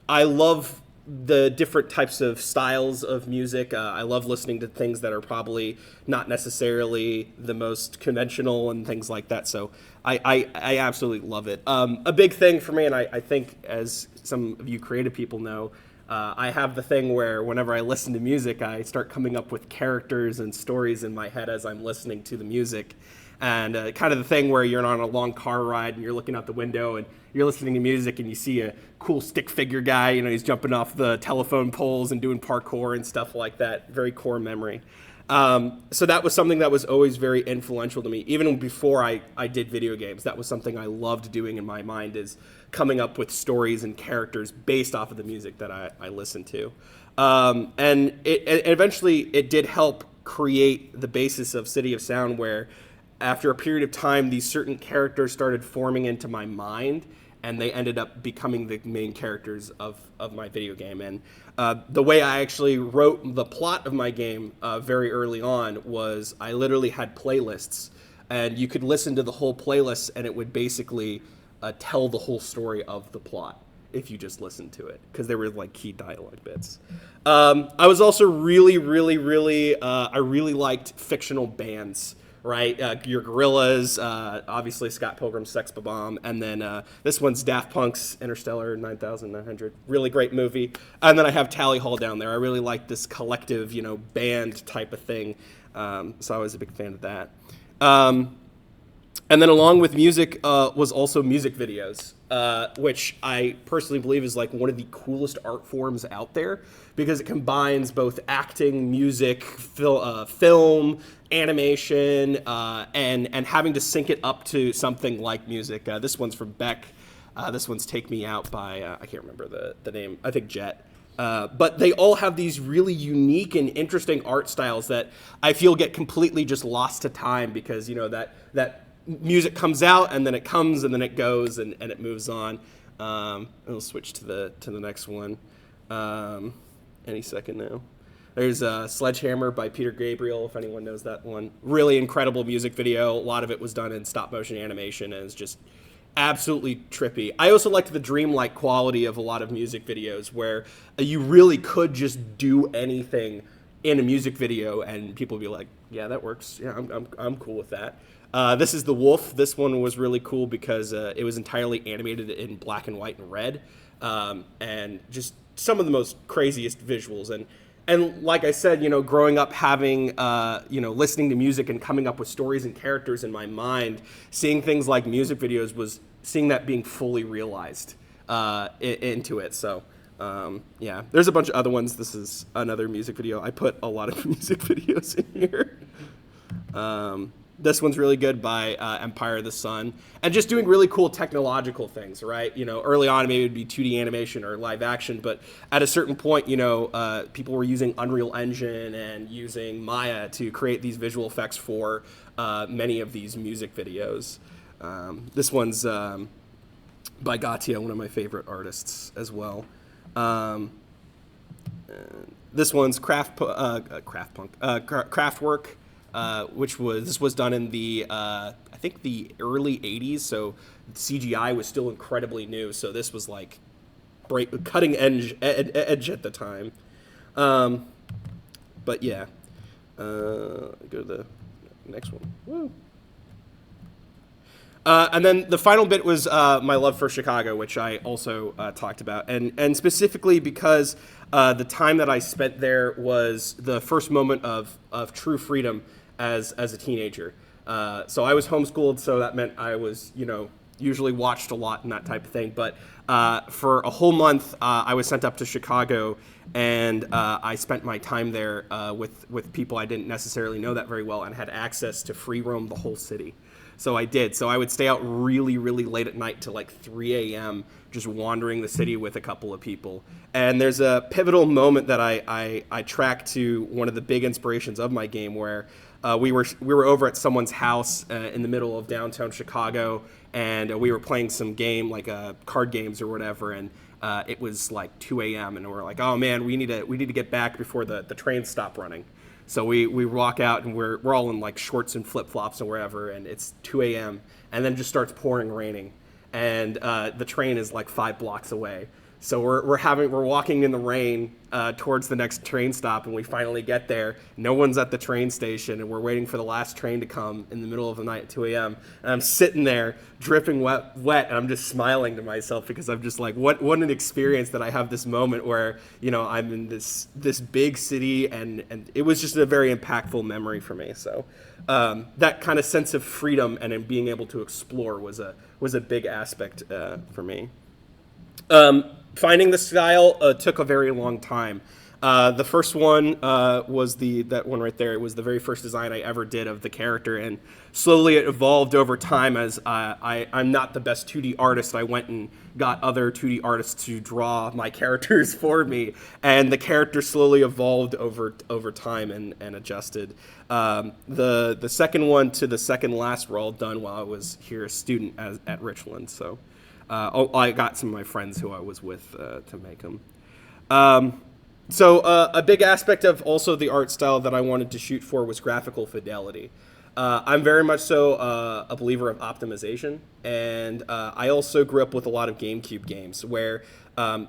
Speaker 5: love the different types of styles of music. I love listening to things that are probably not necessarily the most conventional and things like that. So I absolutely love it. A big thing for me, and I think as some of you creative people know, I have the thing where whenever I listen to music, I start coming up with characters and stories in my head as I'm listening to the music. And kind of the thing where you're on a long car ride and you're looking out the window and you're listening to music and you see a cool stick figure guy, you know, he's jumping off the telephone poles and doing parkour and stuff like that. Very core memory. So that was something that was always very influential to me. Even before I did video games, that was something I loved doing in my mind, is coming up with stories and characters based off of the music that I listened to. And eventually it did help create the basis of City of Sound, where after a period of time, these certain characters started forming into my mind, and they ended up becoming the main characters of my video game. And the way I actually wrote the plot of my game very early on was I literally had playlists, and you could listen to the whole playlist, and it would basically tell the whole story of the plot if you just listened to it, because there were like key dialogue bits. I was also really liked fictional bands. Right, your Gorillaz, obviously Scott Pilgrim's Sex Bomb, and then this one's Daft Punk's Interstellar 9900. Really great movie. And then I have Tally Hall down there. I really like this collective, you know, band type of thing. So I was a big fan of that. And then along with music was also music videos, which I personally believe is like one of the coolest art forms out there, because it combines both acting, music, film, animation, and having to sync it up to something like music. This one's from Beck. This one's Take Me Out by, I can't remember the name, I think Jet. But they all have these really unique and interesting art styles that I feel get completely just lost to time, because, you know, that music comes out and then it comes and then it goes and it moves on. I'll switch to the next one any second now. There's Sledgehammer by Peter Gabriel, if anyone knows that one. Really incredible music video. A lot of it was done in stop motion animation, and it's just absolutely trippy. I also liked the dreamlike quality of a lot of music videos, where you really could just do anything in a music video and people would be like, yeah, that works. Yeah, I'm cool with that. This is The Wolf. This one was really cool because it was entirely animated in black and white and red, and just some of the most craziest visuals. And like I said, you know, growing up having, you know, listening to music and coming up with stories and characters in my mind, seeing things like music videos was seeing that being fully realized into it. So, yeah, there's a bunch of other ones. This is another music video. I put a lot of music videos in here. This one's really good by Empire of the Sun, and just doing really cool technological things, right? You know, early on maybe it'd be 2D animation or live action, but at a certain point, you know, people were using Unreal Engine and using Maya to create these visual effects for many of these music videos. This one's by Gatia, one of my favorite artists as well. This one's Kraftwerk. Which was done in the I think the early 80s, so CGI was still incredibly new, so this was like cutting edge at the time. But yeah, go to the next one. Woo. And then the final bit was my love for Chicago, which I also talked about, and specifically because the time that I spent there was the first moment of true freedom as a teenager. So I was homeschooled, so that meant I was, you know, usually watched a lot and that type of thing. But for a whole month, I was sent up to Chicago, and I spent my time there with people I didn't necessarily know that very well, and had access to free roam the whole city. So I did. So I would stay out really late at night till like 3 a.m. just wandering the city with a couple of people. And there's a pivotal moment that I tracked to one of the big inspirations of my game, where we were over at someone's house in the middle of downtown Chicago, and we were playing some game, like card games or whatever, and it was like 2 a.m. and we're like, oh man, we need to get back before the trains stop running. So we walk out, and we're all in like shorts and flip-flops and wherever, and it's 2 a.m. and then just starts pouring raining, and the train is like 5 blocks away. So we're walking in the rain towards the next train stop, and we finally get there. No one's at the train station, and we're waiting for the last train to come in the middle of the night at 2 a.m. And I'm sitting there dripping wet, and I'm just smiling to myself because I'm just like, what an experience that I have this moment where, I'm in this big city, and it was just a very impactful memory for me. So that kind of sense of freedom and in being able to explore was a big aspect for me. Finding the style took a very long time. The first one was that one right there. It was the very first design I ever did of the character, and slowly it evolved over time as I'm not the best 2D artist. I went and got other 2D artists to draw my characters for me, and the character slowly evolved over time and adjusted. The second one to the second last were all done while I was here a student at Richland, so I got some of my friends who I was with to make them. So a big aspect of also the art style that I wanted to shoot for was graphical fidelity. I'm very much so a believer of optimization, and I also grew up with a lot of GameCube games where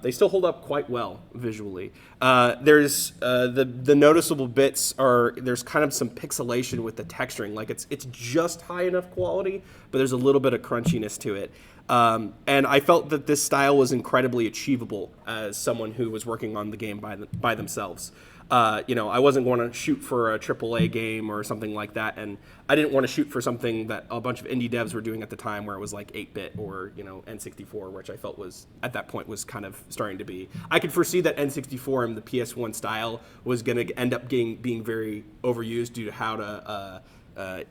Speaker 5: they still hold up quite well visually. There's the noticeable bits there's kind of some pixelation with the texturing, like it's just high enough quality, but there's a little bit of crunchiness to it. And I felt that this style was incredibly achievable as someone who was working on the game by themselves. I wasn't going to shoot for a AAA game or something like that, and I didn't want to shoot for something that a bunch of indie devs were doing at the time, where it was like 8-bit or N64, which I felt was at that point was kind of starting to be. I could foresee that N64 and the PS1 style was going to end up being very overused due to how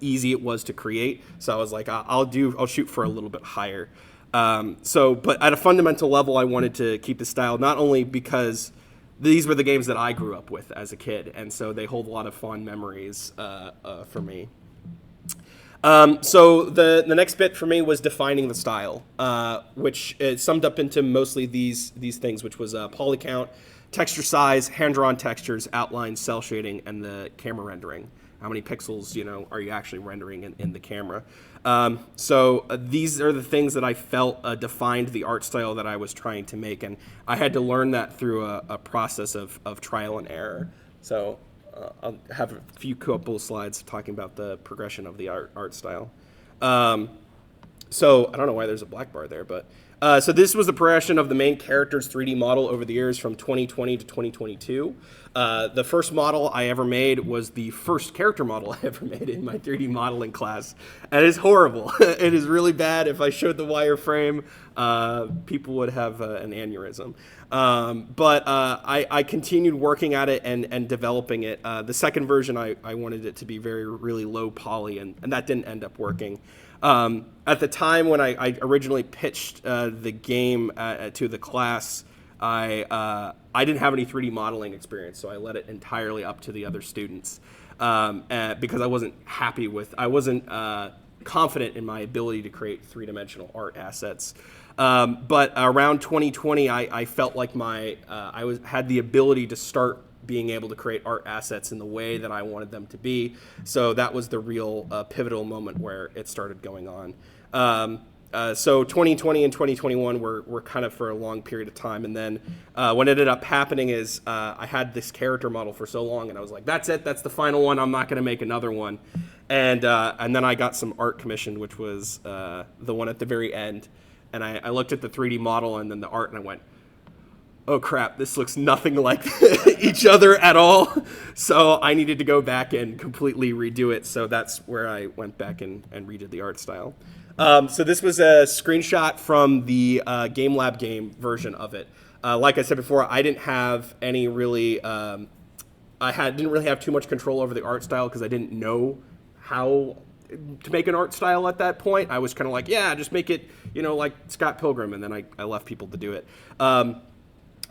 Speaker 5: easy it was to create. So I was like, I'll shoot for a little bit higher. But at a fundamental level, I wanted to keep the style, not only because these were the games that I grew up with as a kid, and so they hold a lot of fond memories for me. So the next bit for me was defining the style, which it summed up into mostly these things, which was poly count, texture size, hand-drawn textures, outlines, cell shading, and the camera rendering. How many pixels, are you actually rendering in the camera? So these are the things that I felt defined the art style that I was trying to make, and I had to learn that through a process of trial and error. So I'll have a couple of slides talking about the progression of the art style. So I don't know why there's a black bar there, but so this was the progression of the main character's 3D model over the years from 2020 to 2022. The first model I ever made was the first character model I ever made in my 3D modeling class. And it's horrible. It is really bad. If I showed the wireframe, people would have an aneurysm. But I continued working at it and developing it. The second version, I wanted it to be really low poly, and that didn't end up working. At the time when I originally pitched the game to the class, I didn't have any 3D modeling experience, so I let it entirely up to the other students because I wasn't confident in my ability to create three-dimensional art assets. But around 2020, I felt like I had the ability to start being able to create art assets in the way that I wanted them to be. So that was the real pivotal moment where it started going on. So 2020 and 2021 were kind of for a long period of time. And then what ended up happening is I had this character model for so long, and I was like, that's it. That's the final one. I'm not going to make another one. And then I got some art commissioned, which was the one at the very end. And I looked at the 3D model and then the art, and I went, oh crap, this looks nothing like each other at all. So I needed to go back and completely redo it. So that's where I went back and redid the art style. So this was a screenshot from the Game Lab game version of it. Like I said before, I didn't have any really, didn't really have too much control over the art style because I didn't know how to make an art style at that point. I was kind of like, yeah, just make it, like Scott Pilgrim, and then I left people to do it.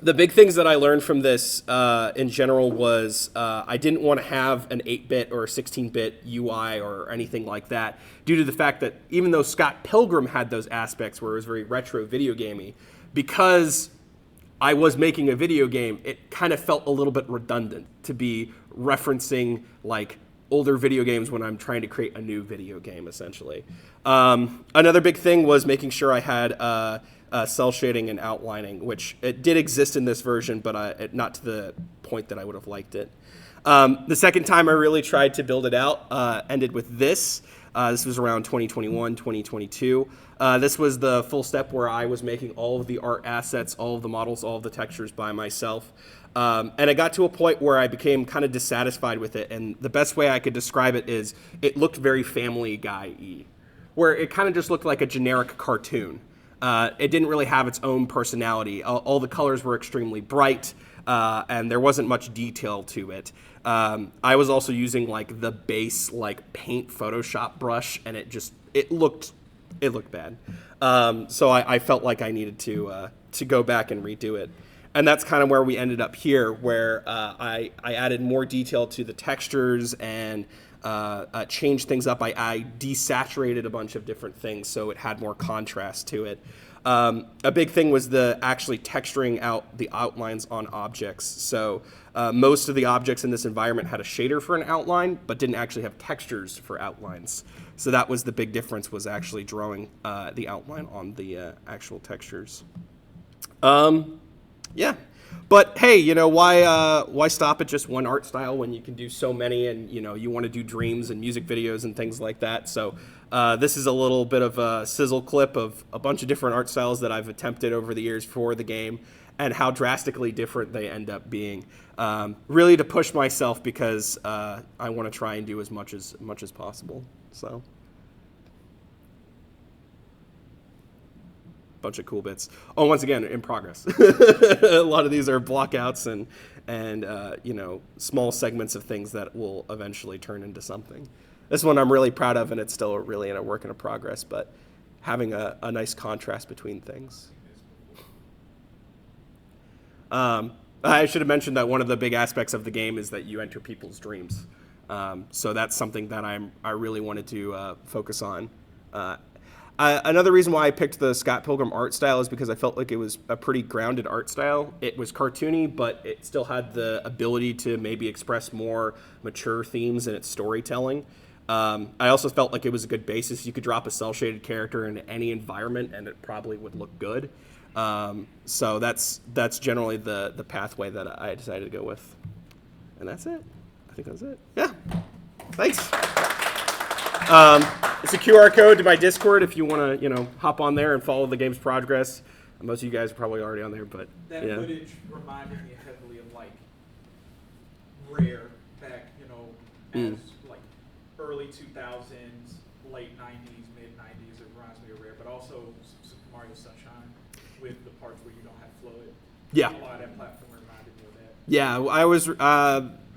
Speaker 5: The big things that I learned from this in general was I didn't want to have an 8-bit or a 16-bit UI or anything like that, due to the fact that even though Scott Pilgrim had those aspects where it was very retro video gamey, because I was making a video game, it kind of felt a little bit redundant to be referencing like older video games when I'm trying to create a new video game, essentially. Another big thing was making sure I had cell shading and outlining, which it did exist in this version, but not to the point that I would have liked it. The second time I really tried to build it out ended with this. This was around 2021, 2022. This was the full step where I was making all of the art assets, all of the models, all of the textures by myself. And it got to a point where I became kind of dissatisfied with it. And the best way I could describe it is it looked very Family Guy-y, where it kind of just looked like a generic cartoon. It didn't really have its own personality. All the colors were extremely bright, and there wasn't much detail to it. I was also using like the base like paint Photoshop brush, and it looked bad. So I felt like I needed to go back and redo it. And that's kind of where we ended up here, where I added more detail to the textures and changed things up. I desaturated a bunch of different things so it had more contrast to it. A big thing was actually texturing out the outlines on objects. So most of the objects in this environment had a shader for an outline, but didn't actually have textures for outlines. So that was the big difference, was actually drawing the outline on the actual textures. Yeah. But hey, why stop at just one art style when you can do so many, and you want to do dreams and music videos and things like that. So this is a little bit of a sizzle clip of a bunch of different art styles that I've attempted over the years for the game, and how drastically different they end up being. Really to push myself, because I want to try and do as much as possible. So. Bunch of cool bits. Oh, once again, in progress. A lot of these are blockouts and small segments of things that will eventually turn into something. This one I'm really proud of, and it's still really in a work in progress, but having a nice contrast between things. I should have mentioned that one of the big aspects of the game is that you enter people's dreams. So that's something that I really wanted to focus on. Another reason why I picked the Scott Pilgrim art style is because I felt like it was a pretty grounded art style. It was cartoony, but it still had the ability to maybe express more mature themes in its storytelling. I also felt like it was a good basis. You could drop a cel-shaded character into any environment, and it probably would look good. So that's generally the pathway that I decided to go with. And that's it. I think that's it. Yeah. Thanks. It's a QR code to my Discord if you want to, hop on there and follow the game's progress. Most of you guys are probably already on there, but
Speaker 3: that
Speaker 5: yeah.
Speaker 3: footage reminded me heavily of like Rare back, as like early 2000s, late 90s, mid 90s. It reminds me of Rare, but also Super Mario Sunshine with the parts where you don't have fluid.
Speaker 5: Yeah.
Speaker 3: A lot of that platform reminded me of that.
Speaker 5: Yeah, I was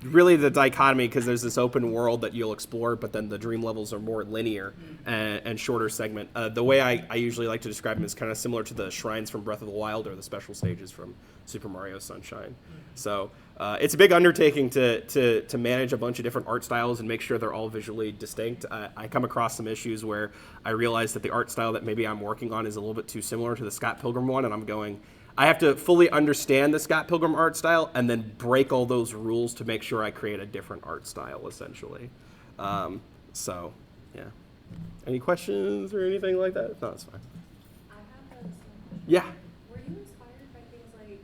Speaker 5: really the dichotomy, because there's this open world that you'll explore, but then the dream levels are more linear and shorter segment. The way I usually like to describe them is kind of similar to the shrines from Breath of the Wild or the special stages from Super Mario Sunshine. So it's a big undertaking to manage a bunch of different art styles and make sure they're all visually distinct. I come across some issues where I realize that the art style that maybe I'm working on is a little bit too similar to the Scott Pilgrim one, and I'm going, I have to fully understand the Scott Pilgrim art style and then break all those rules to make sure I create a different art style, essentially. So, yeah. Any questions or anything like that? No, it's fine.
Speaker 6: I have a small question.
Speaker 5: Yeah.
Speaker 6: Were you inspired by things like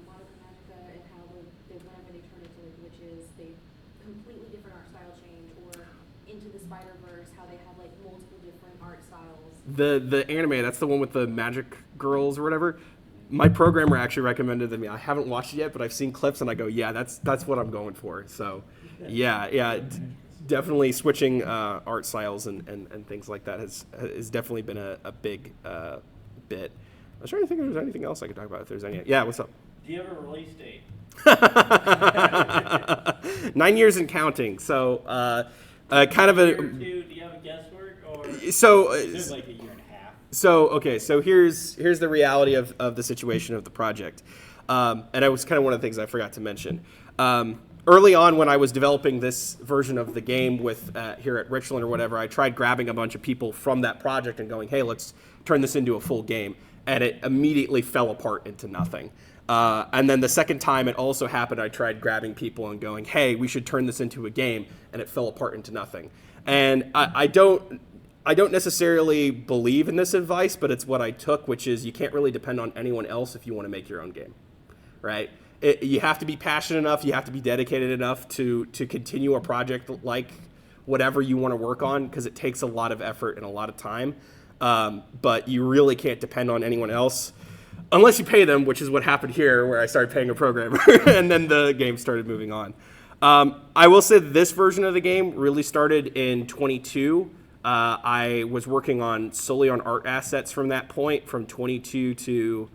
Speaker 6: Monica Magica and how whenever they turn into like witches, they completely different art style change, or Into the Spider-Verse, how they have like multiple different art styles?
Speaker 5: The anime, that's the one with the magic girls or whatever. My programmer actually recommended it to me. I haven't watched it yet, but I've seen clips and I go, yeah, that's what I'm going for. So, yeah, definitely switching art styles and things like that has definitely been a big bit. I was trying to think if there's anything else I could talk about. If there's any, yeah, what's up?
Speaker 4: Do you have a release date?
Speaker 5: 9 years and counting. So, kind of a.
Speaker 4: Do you have a guesswork, or
Speaker 5: So.
Speaker 4: is it like a year and a half?
Speaker 5: So, okay, so here's the reality of the situation of the project. And it was kind of one of the things I forgot to mention. Early on, when I was developing this version of the game with here at Richland or whatever, I tried grabbing a bunch of people from that project and going, hey, let's turn this into a full game. And it immediately fell apart into nothing. And then the second time it also happened, I tried grabbing people and going, hey, we should turn this into a game. And it fell apart into nothing. And I don't... I don't necessarily believe in this advice, but it's what I took, which is you can't really depend on anyone else if you want to make your own game, right? You have to be passionate enough, you have to be dedicated enough to continue a project like whatever you want to work on, because it takes a lot of effort and a lot of time. But you really can't depend on anyone else unless you pay them, which is what happened here, where I started paying a programmer and then the game started moving on. I will say that this version of the game really started in 22. I was working solely on art assets from that point, from 22 to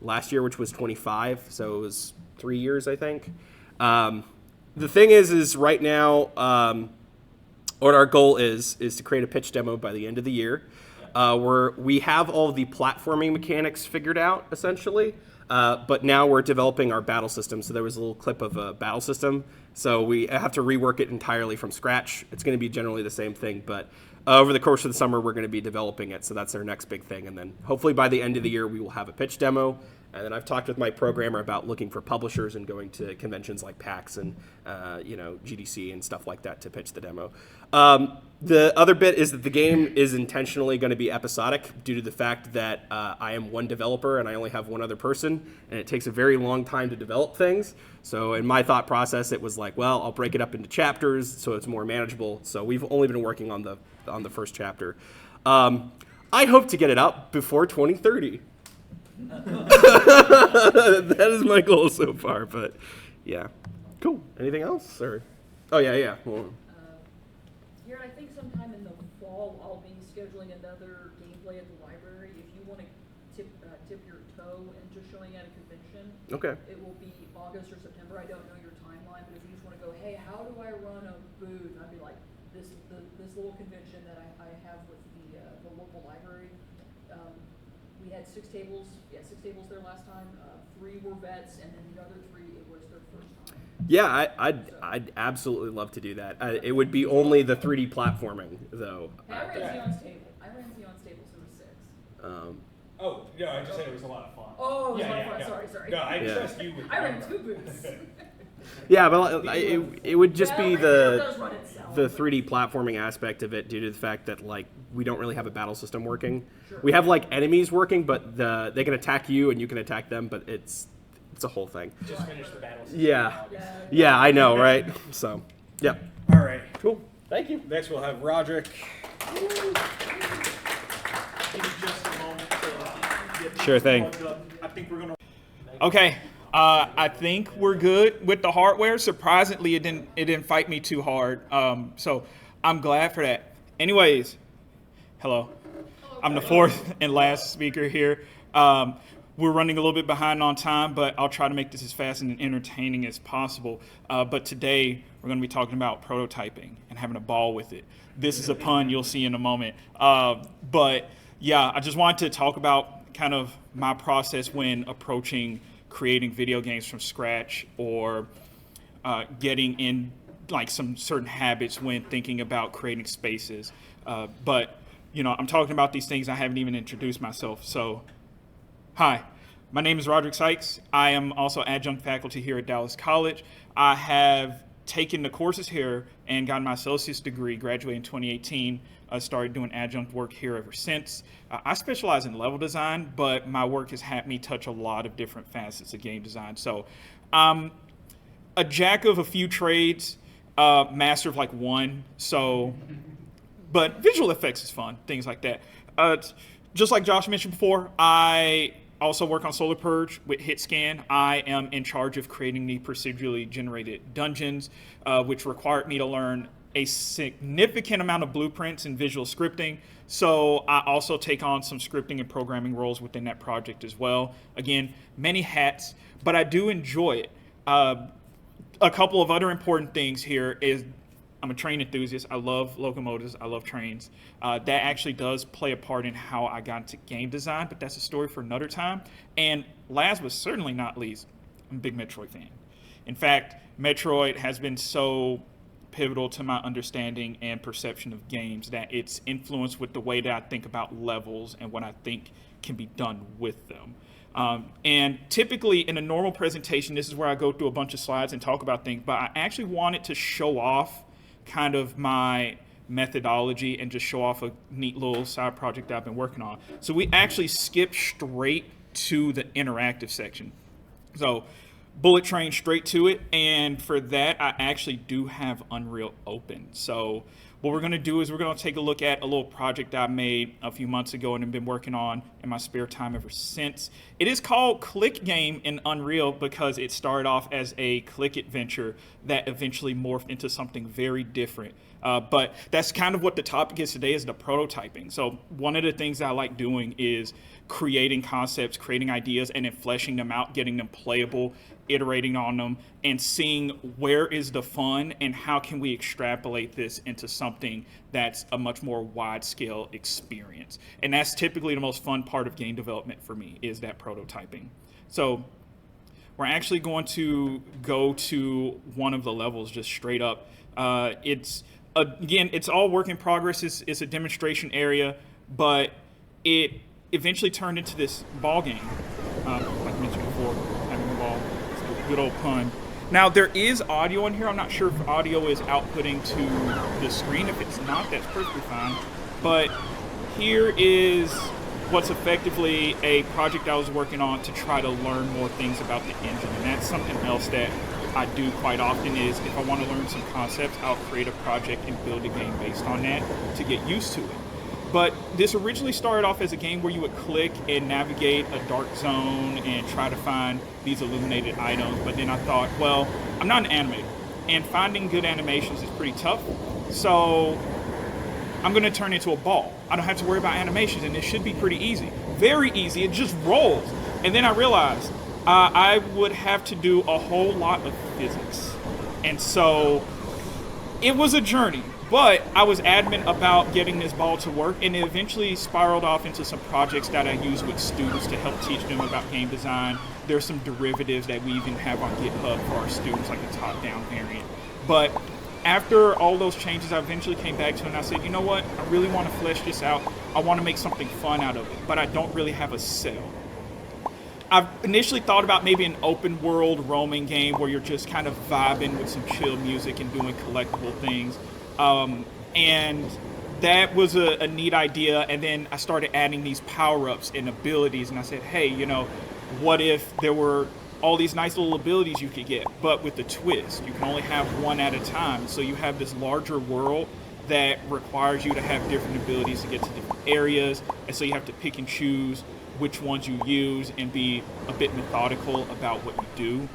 Speaker 5: last year, which was 25. So it was 3 years, I think. The thing is right now, what our goal is to create a pitch demo by the end of the year, where we have all the platforming mechanics figured out, essentially. But now we're developing our battle system. So there was a little clip of a battle system. So we have to rework it entirely from scratch. It's going to be generally the same thing, but over the course of the summer, we're going to be developing it. So that's our next big thing. And then hopefully by the end of the year, we will have a pitch demo. And then I've talked with my programmer about looking for publishers and going to conventions like PAX and GDC and stuff like that to pitch the demo. The other bit is that the game is intentionally going to be episodic due to the fact that I am one developer and I only have one other person, and it takes a very long time to develop things. So in my thought process, it was like, well, I'll break it up into chapters so it's more manageable. So we've only been working on the first chapter. I hope to get it out before 2030. That is my goal so far, but yeah. Cool. Anything else? Or yeah. Well,
Speaker 7: Here, I think sometime in the fall, I'll be scheduling another gameplay at the library. If you want to tip your toe into showing at a convention,
Speaker 5: okay.
Speaker 7: it will be August or September. I don't know your timeline, but if you just want to go, hey, how do I run a booth? I'd be like, this little convention that I have with the local library. We had 6 tables. Yeah, 6 tables there last time. 3 were vets, and then the other 3, it was their first time.
Speaker 5: Yeah, I'd absolutely love to do that. It would be only the 3D platforming, though.
Speaker 7: Hey, I ran Xeon's table. So it was 6.
Speaker 3: Oh, no, I just said it was a lot of fun.
Speaker 7: Oh, it was a lot of fun.
Speaker 3: No.
Speaker 7: Sorry.
Speaker 3: No, I trust you with
Speaker 7: I ran
Speaker 3: that.
Speaker 7: 2 booths.
Speaker 5: Yeah, but it would just be
Speaker 7: It does run itself.
Speaker 5: the 3D platforming aspect of it due to the fact that we don't really have a battle system working.
Speaker 7: Sure.
Speaker 5: We have enemies working, but they can attack you and you can attack them, but it's a whole thing.
Speaker 3: Just finish the battle.
Speaker 5: Yeah, I know, right? So, yeah.
Speaker 3: All right.
Speaker 5: Cool. Thank you.
Speaker 3: Next, we'll have Roderick. Give me just a moment to get
Speaker 1: Sure thing.
Speaker 3: plugged up. I think we're gonna.
Speaker 8: Okay, I think we're good with the hardware. Surprisingly, it didn't fight me too hard. So I'm glad for that. Anyways, hello. I'm the fourth and last speaker here. We're running a little bit behind on time, but I'll try to make this as fast and entertaining as possible. But today we're going to be talking about prototyping and having a ball with it. This is a pun you'll see in a moment. But yeah, I just wanted to talk about kind of my process when approaching creating video games from scratch, or getting in some certain habits when thinking about creating spaces. But I'm talking about these things. I haven't even introduced myself. So, hi, my name is Roderick Sykes. I am also adjunct faculty here at Dallas College. I have taken the courses here and gotten my associate's degree, graduated in 2018. I started doing adjunct work here ever since. I specialize in level design, but my work has had me touch a lot of different facets of game design. So I'm a jack of a few trades, master of one. So, but visual effects is fun, things like that. Just like Josh mentioned before, I also work on Solar Purge with HitScan. I am in charge of creating the procedurally generated dungeons, which required me to learn a significant amount of blueprints and visual scripting. So I also take on some scripting and programming roles within that project as well. Again, many hats, but I do enjoy it. A couple of other important things here is I'm a train enthusiast. I love locomotives. I love trains. That actually does play a part in how I got into game design, but that's a story for another time. And last but certainly not least, I'm a big Metroid fan. In fact, Metroid has been so pivotal to my understanding and perception of games that it's influenced with the way that I think about levels and what I think can be done with them. And typically in a normal presentation, this is where I go through a bunch of slides and talk about things, but I actually wanted to show off kind of my methodology and just show off a neat little side project that I've been working on. So we actually skip straight to the interactive section. So bullet train straight to it, and for that I actually do have Unreal open. So what we're going to do is we're going to take a look at a little project I made a few months ago and have been working on in my spare time ever since. It is called Click Game in Unreal because it started off as a click adventure that eventually morphed into something very different. But that's kind of what the topic is today, is the prototyping. So one of the things that I like doing is creating concepts, creating ideas, and then fleshing them out, getting them playable, iterating on them, and seeing where is the fun and how can we extrapolate this into something that's a much more wide-scale experience. And that's typically the most fun part of game development for me, is that prototyping. So we're actually going to go to one of the levels just straight up. Again, it's all work in progress. It's a demonstration area, but it eventually turned into this ball game. Like I mentioned before, having a ball. It's a good old pun. Now, there is audio in here. I'm not sure if audio is outputting to the screen. If it's not, that's perfectly fine. But here is what's effectively a project I was working on to try to learn more things about the engine. And that's something else that I do quite often, is if I want to learn some concepts, I'll create a project and build a game based on that to get used to it. But this originally started off as a game where you would click and navigate a dark zone and try to find these illuminated items. But then I thought, well, I'm not an animator, and finding good animations is pretty tough. So I'm going to turn it into a ball. I don't have to worry about animations, and it should be pretty easy. Very easy. It just rolls. And then I realized I would have to do a whole lot of physics. And so it was a journey, but I was adamant about getting this ball to work, and it eventually spiraled off into some projects that I use with students to help teach them about game design. There's some derivatives that we even have on GitHub for our students, like a top-down variant. But after all those changes, I eventually came back to it and I said, you know what, I really want to flesh this out. I want to make something fun out of it, but I don't really have a sell. I've initially thought about maybe an open world roaming game where you're just kind of vibing with some chill music and doing collectible things. And that was a neat idea. And then I started adding these power-ups and abilities, and I said, hey, you know, what if there were all these nice little abilities you could get, but with the twist, you can only have one at a time. So you have this larger world that requires you to have different abilities to get to different areas. And so you have to pick and choose which ones you use and be a bit methodical about what you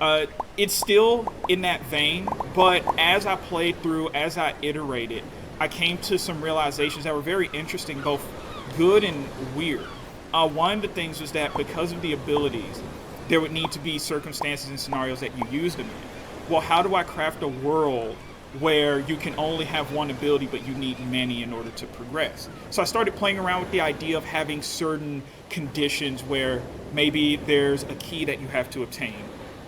Speaker 8: do. It's still in that vein, but as I played through, as I iterated, I came to some realizations that were very interesting, both good and weird. One of the things was that because of the abilities, there would need to be circumstances and scenarios that you use them in. Well, how do I craft a world where you can only have one ability, but you need many in order to progress? So I started playing around with the idea of having certain conditions where maybe there's a key that you have to obtain.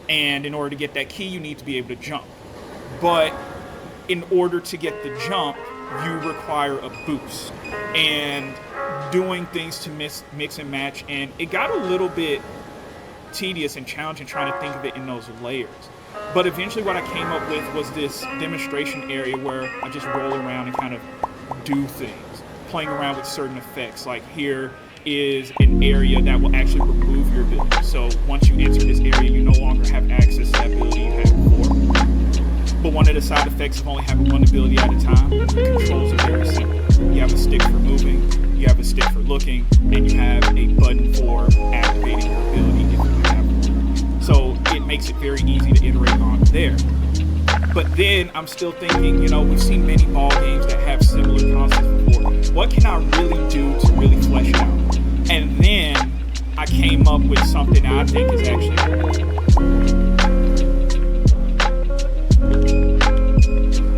Speaker 8: And in order to get that key, you need to be able to jump. But in order to get the jump, you require a boost. And doing things to mix and match. And it got a little bit tedious and challenging trying to think of it in those layers. But eventually what I came up with was this demonstration area where I just roll around and kind of do things, playing around with certain effects. Like here is an area that will actually remove your ability. So once you enter this area, you no longer have access to that ability you had before. But one of the side effects of only having one ability at a time, the controls are very simple. You have a stick for moving, you have a stick for looking, and you have a button for activating your ability if you have one. So it makes it very easy to iterate on there. But then I'm still thinking, you know, we've seen many ball games that have similar concepts before. What can I really do to really flesh it out? And then I came up with something I think is actually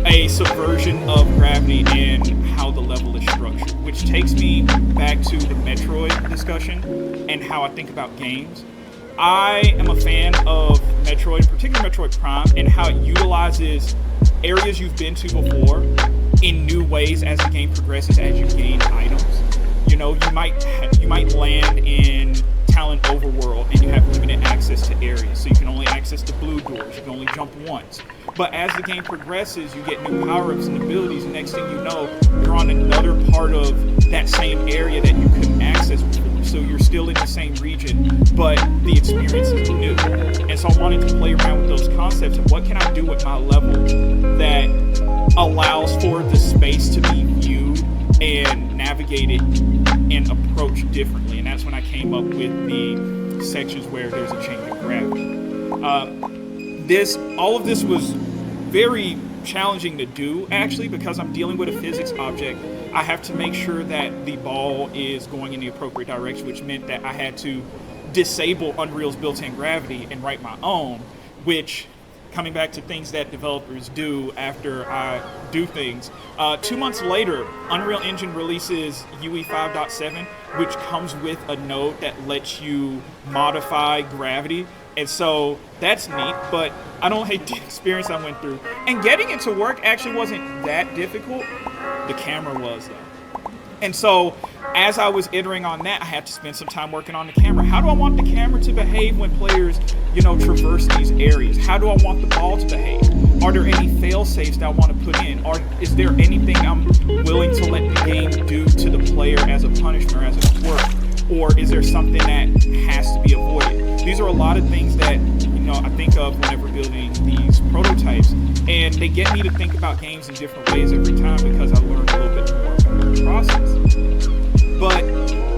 Speaker 8: a subversion of gravity and how the level is structured, which takes me back to the Metroid discussion and how I think about games. I am a fan of Metroid, particularly Metroid Prime, and how it utilizes areas you've been to before in new ways as the game progresses, as you gain items. You know, you might land in Talon Overworld and you have limited access to areas, so you can only access the blue doors. You can only jump once. But as the game progresses, you get new power-ups and abilities, and next thing you know, you're on another part of that same area that you couldn't access before. So you're still in the same region, but the experience is new. And so I wanted to play around with those concepts of what can I do with my level that allows for the space to be viewed and navigated and approached differently. And that's when I came up with the sections where there's a change in gravity. All of this was very challenging to do, actually, because I'm dealing with a physics object. I have to make sure that the ball is going in the appropriate direction, which meant that I had to disable Unreal's built-in gravity and write my own, which, coming back to things that developers do after I do things, 2 months later, Unreal Engine releases UE 5.7, which comes with a node that lets you modify gravity. And so that's neat, but I don't hate the experience I went through. And getting it to work actually wasn't that difficult. The camera was, though. And so as I was iterating on that, I had to spend some time working on the camera. How do I want the camera to behave when players, traverse these areas? How do I want the ball to behave? Are there any fail-safes that I want to put in? Or is there anything I'm willing to let the game do to the player as a punishment or as a quirk? Or is there something that has to be avoided? These are a lot of things that, I think of whenever building these prototypes. And they get me to think about games in different ways every time because I learn a little bit more about the process. But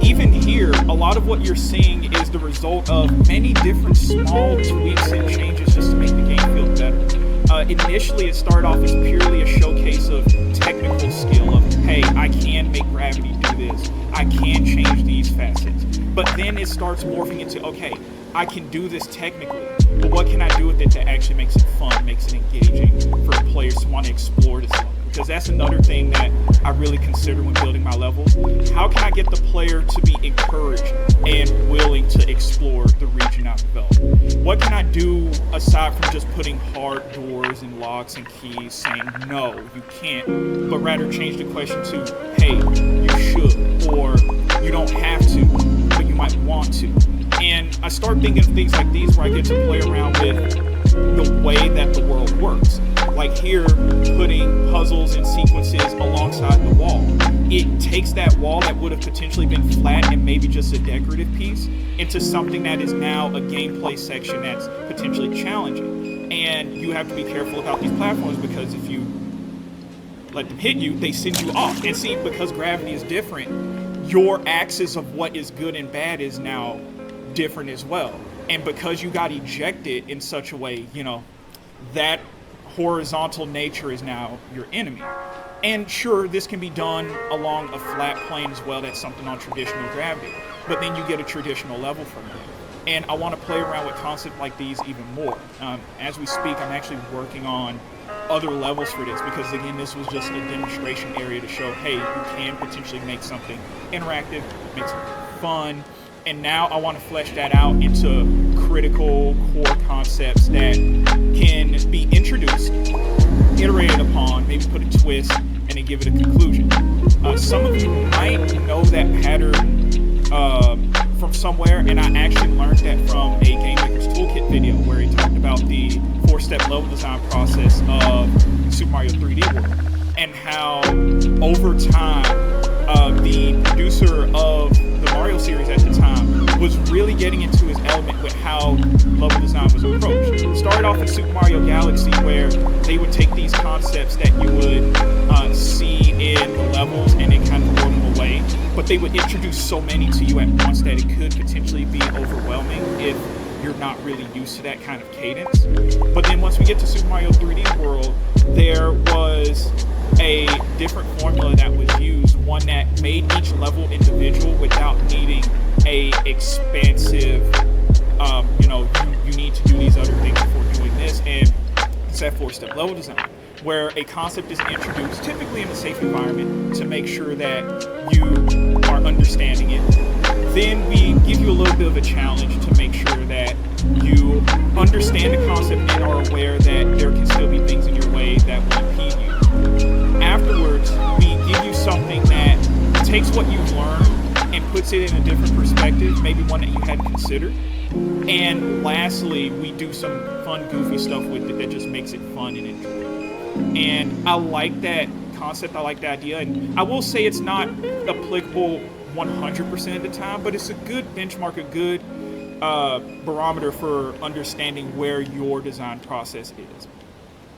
Speaker 8: even here, a lot of what you're seeing is the result of many different small tweaks and changes just to make the game feel better. Initially, it started off as purely a showcase of technical skill of, hey, I can make gravity do this. I can change these facets. But then it starts morphing into, okay, I can do this technically, but what can I do with it that actually makes it fun, makes it engaging for players to want to explore this level? Because that's another thing that I really consider when building my levels. How can I get the player to be encouraged and willing to explore the region I've developed? What can I do aside from just putting hard doors and locks and keys saying, no, you can't, but rather change the question to, hey, you should, or you don't have to, but you might want to. And I start thinking of things like these where I get to play around with the way that the world works. Like here, putting puzzles and sequences alongside the wall. It takes that wall that would have potentially been flat and maybe just a decorative piece into something that is now a gameplay section that's potentially challenging. And you have to be careful about these platforms because if you let them hit you, they send you off. And see, because gravity is different, your axis of what is good and bad is now different as well. And because you got ejected in such a way, that horizontal nature is now your enemy. And sure, this can be done along a flat plane as well. That's something on traditional gravity. But then you get a traditional level from that. And I want to play around with concepts like these even more. As we speak, I'm actually working on other levels for this because, again, this was just a demonstration area to show, hey, you can potentially make something interactive, make something fun. And now I want to flesh that out into critical core concepts that can be introduced, iterated upon, maybe put a twist, and then give it a conclusion. Some of you might know that pattern from somewhere, and I actually learned that from a Game Maker's Toolkit video where he talked about the 4-step level design process of Super Mario 3D World, and how over time the producer of the Mario series at the time was really getting into his element with how level design was approached. It started off in Super Mario Galaxy where they would take these concepts that you would see in the levels and then kind of throw them away, but they would introduce so many to you at once that it could potentially be overwhelming if you're not really used to that kind of cadence. But then once we get to Super Mario 3D World, there was a different formula that was used, one that made each level individual without needing a expansive, you need to do these other things before doing this, and it's that 4-step level design, where a concept is introduced, typically in a safe environment, to make sure that you are understanding it. Then we give you a little bit of a challenge to make sure that you understand the concept and are aware that there can still be things in your way that will impede you. Afterwards, we give you something that takes what you've learned and puts it in a different perspective, maybe one that you hadn't considered. And lastly, we do some fun, goofy stuff with it that just makes it fun and enjoyable. And I like that concept, I like the idea, and I will say it's not applicable 100% of the time, but it's a good benchmark, a good barometer for understanding where your design process is.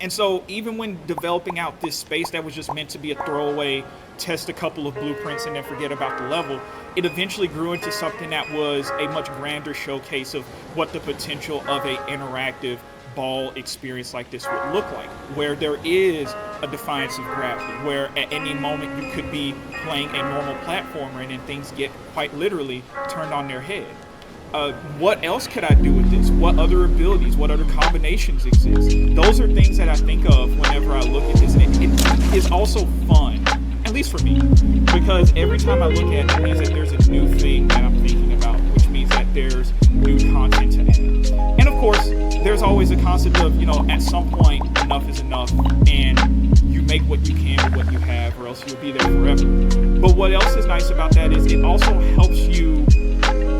Speaker 8: And so even when developing out this space that was just meant to be a throwaway, test a couple of blueprints and then forget about the level, it eventually grew into something that was a much grander showcase of what the potential of a interactive ball experience like this would look like, where there is a defiance of gravity, where at any moment you could be playing a normal platformer and then things get quite literally turned on their head. What else could I do with this? What other abilities, what other combinations exist? Those are things that I think of whenever I look at this, and it is also fun, at least for me, because every time I look at it, it means that there's a new thing that I'm thinking about, which means that there's new content to add. And of course, there's always a concept of, at some point, enough is enough, and you make what you can with what you have, or else you'll be there forever. But what else is nice about that is it also helps you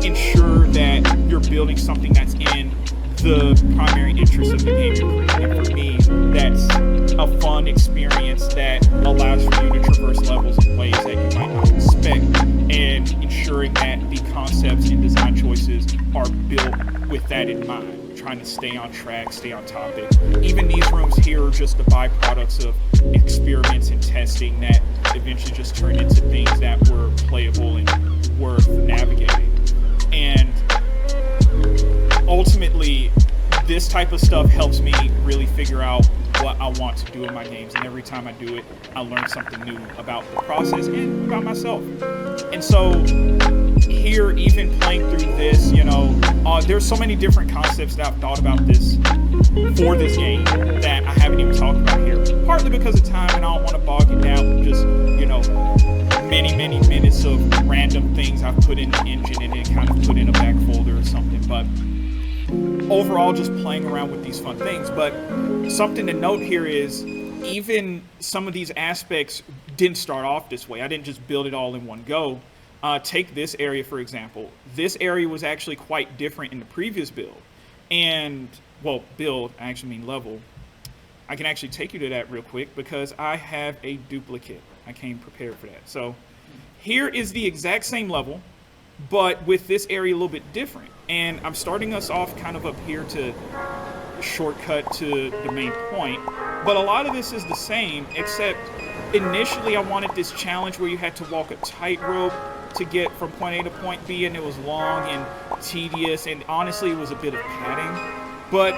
Speaker 8: ensure that you're building something that's in the primary interest of the game you're creating. And for me, that's a fun experience that allows for you to traverse levels in ways that you might not expect, and ensuring that the concepts and design choices are built with that in mind, trying to stay on track, stay on topic. Even these rooms here are just the byproducts of experiments and testing that eventually just turned into things that were playable and worth navigating. And ultimately, this type of stuff helps me really figure out what I want to do in my games. And every time I do it, I learn something new about the process and about myself. And so here, even playing through this, there's so many different concepts that I've thought about this for this game that I haven't even talked about here. Partly because of time, and I don't want to bog it down with just, many minutes of random things I've put in the engine and then kind of put in a back folder or something. But overall, just playing around with these fun things. But something to note here is even some of these aspects didn't start off this way. I didn't just build it all in one go. Take this area, for example. This area was actually quite different in the previous build. And, build, I actually mean level. I can actually take you to that real quick because I have a duplicate. I came prepared for that. So here is the exact same level, but with this area a little bit different. And I'm starting us off kind of up here to shortcut to the main point. But a lot of this is the same, except initially I wanted this challenge where you had to walk a tightrope to get from point A to point B, and it was long and tedious, and honestly it was a bit of padding. But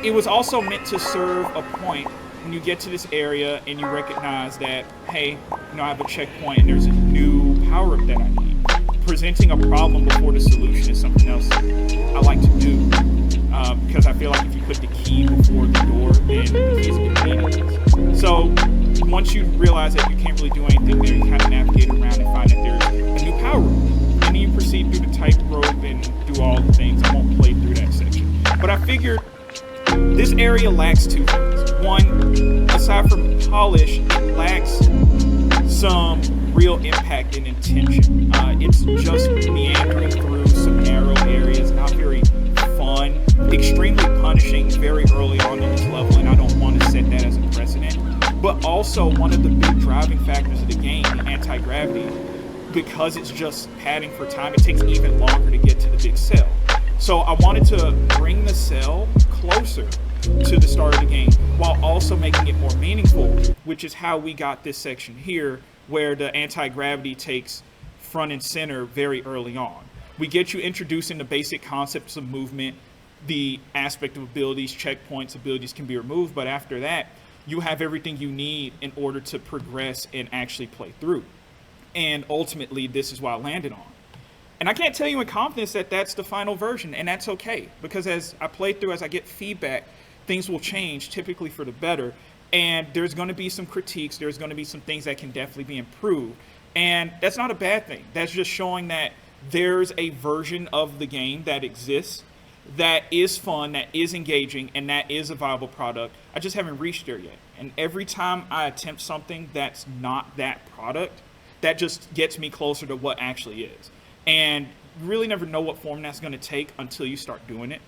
Speaker 8: it was also meant to serve a point when you get to this area and you recognize that, hey, I have a checkpoint and there's a new power-up that I need. Presenting a problem before the solution is something else I like to do, because I feel like if you put the key before the door, then the keys get meaningless. So once you realize that you can't really do anything there, you kind of navigate around and find that there's a new power-up. And then you proceed through the tightrope and do all the things. I won't play through that section. But I figured this area lacks two things. One, aside from polish, it lacks some real impact and intention. It's just meandering through some narrow areas, not very fun, extremely punishing very early on in this level, and I don't want to set that as a precedent. But also, one of the big driving factors of the game, the anti-gravity, because it's just padding for time, it takes even longer to get to the big cell. So I wanted to bring the cell closer to the start of the game while also making it more meaningful, which is how we got this section here where the anti-gravity takes front and center very early on. We get you introduced in the basic concepts of movement, the aspect of abilities, checkpoints, abilities can be removed, but after that, you have everything you need in order to progress and actually play through. And ultimately, this is what I landed on. And I can't tell you in confidence that that's the final version, and that's okay, because as I play through, as I get feedback, things will change, typically for the better, and there's going to be some critiques, there's going to be some things that can definitely be improved, and that's not a bad thing. That's just showing that there's a version of the game that exists, that is fun, that is engaging, and that is a viable product. I just haven't reached there yet, and every time I attempt something that's not that product, that just gets me closer to what actually is. And you really never know what form that's going to take until you start doing it.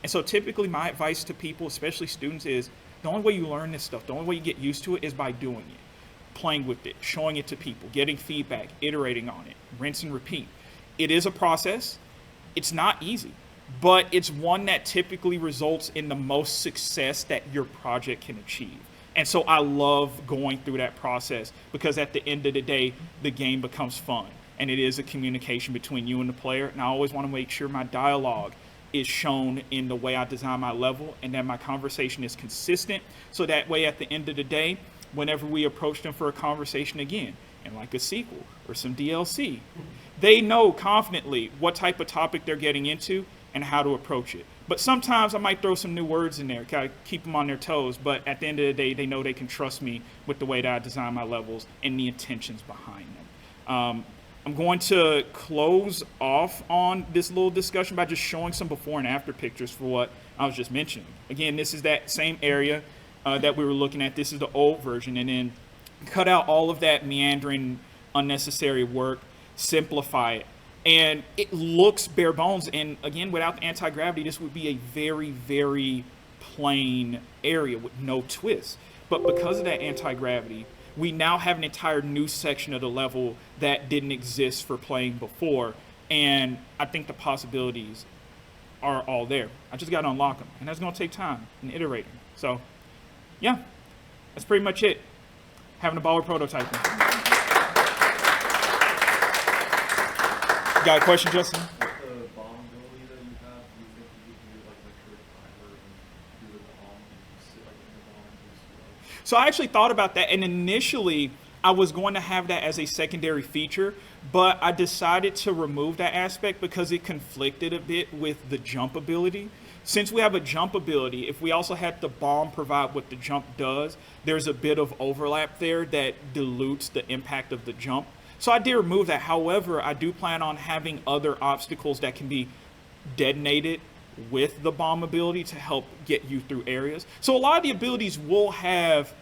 Speaker 8: And so typically my advice to people, especially students, is the only way you learn this stuff, the only way you get used to it is by doing it, playing with it, showing it to people, getting feedback, iterating on it, rinse and repeat. It is a process. It's not easy, but it's one that typically results in the most success that your project can achieve. And so I love going through that process because at the end of the day, the game becomes fun. And it is a communication between you and the player. And I always want to make sure my dialogue is shown in the way I design my level and that my conversation is consistent. So that way at the end of the day, whenever we approach them for a conversation again, and like a sequel or some DLC, they know confidently what type of topic they're getting into and how to approach it. But sometimes I might throw some new words in there, kind of keep them on their toes. But at the end of the day, they know they can trust me with the way that I design my levels and the intentions behind them. I'm going to close off on this little discussion by just showing some before and after pictures for what I was just mentioning. Again, this is that same area that we were looking at. This is the old version. And then cut out all of that meandering, unnecessary work, simplify it. And it looks bare bones. And again, without the anti-gravity, this would be a very, very plain area with no twist. But because of that anti-gravity, we now have an entire new section of the level that didn't exist for playing before. And I think the possibilities are all there. I just got to unlock them. And that's going to take time and iterating. So, yeah, that's pretty much it. Having a ball with prototyping. Got a question, Justin?
Speaker 9: The bomb ability that you have, do you think you could do like a short timer and do the bomb, sit like in the bomb and just
Speaker 8: So I actually thought about that, and initially I was going to have that as a secondary feature, but I decided to remove that aspect because it conflicted a bit with the jump ability. Since we have a jump ability, if we also had the bomb provide what the jump does, there's a bit of overlap there that dilutes the impact of the jump. So I did remove that. However, I do plan on having other obstacles that can be detonated with the bomb ability to help get you through areas. So a lot of the abilities will have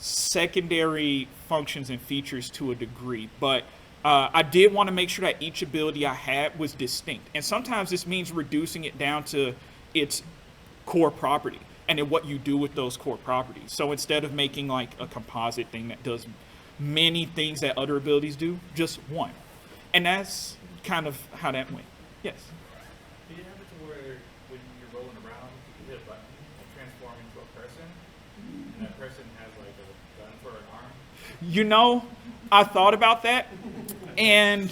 Speaker 8: secondary functions and features to a degree, but I did want to make sure that each ability I had was distinct. And sometimes this means reducing it down to its core property and then what you do with those core properties. So instead of making like a composite thing that does many things that other abilities do, just one. And that's kind of how that went. Yes?
Speaker 3: Do you have it to where when you're rolling around, you hit a button and transform into a person, and that person has like a gun for an arm?
Speaker 8: You know, I thought about that, and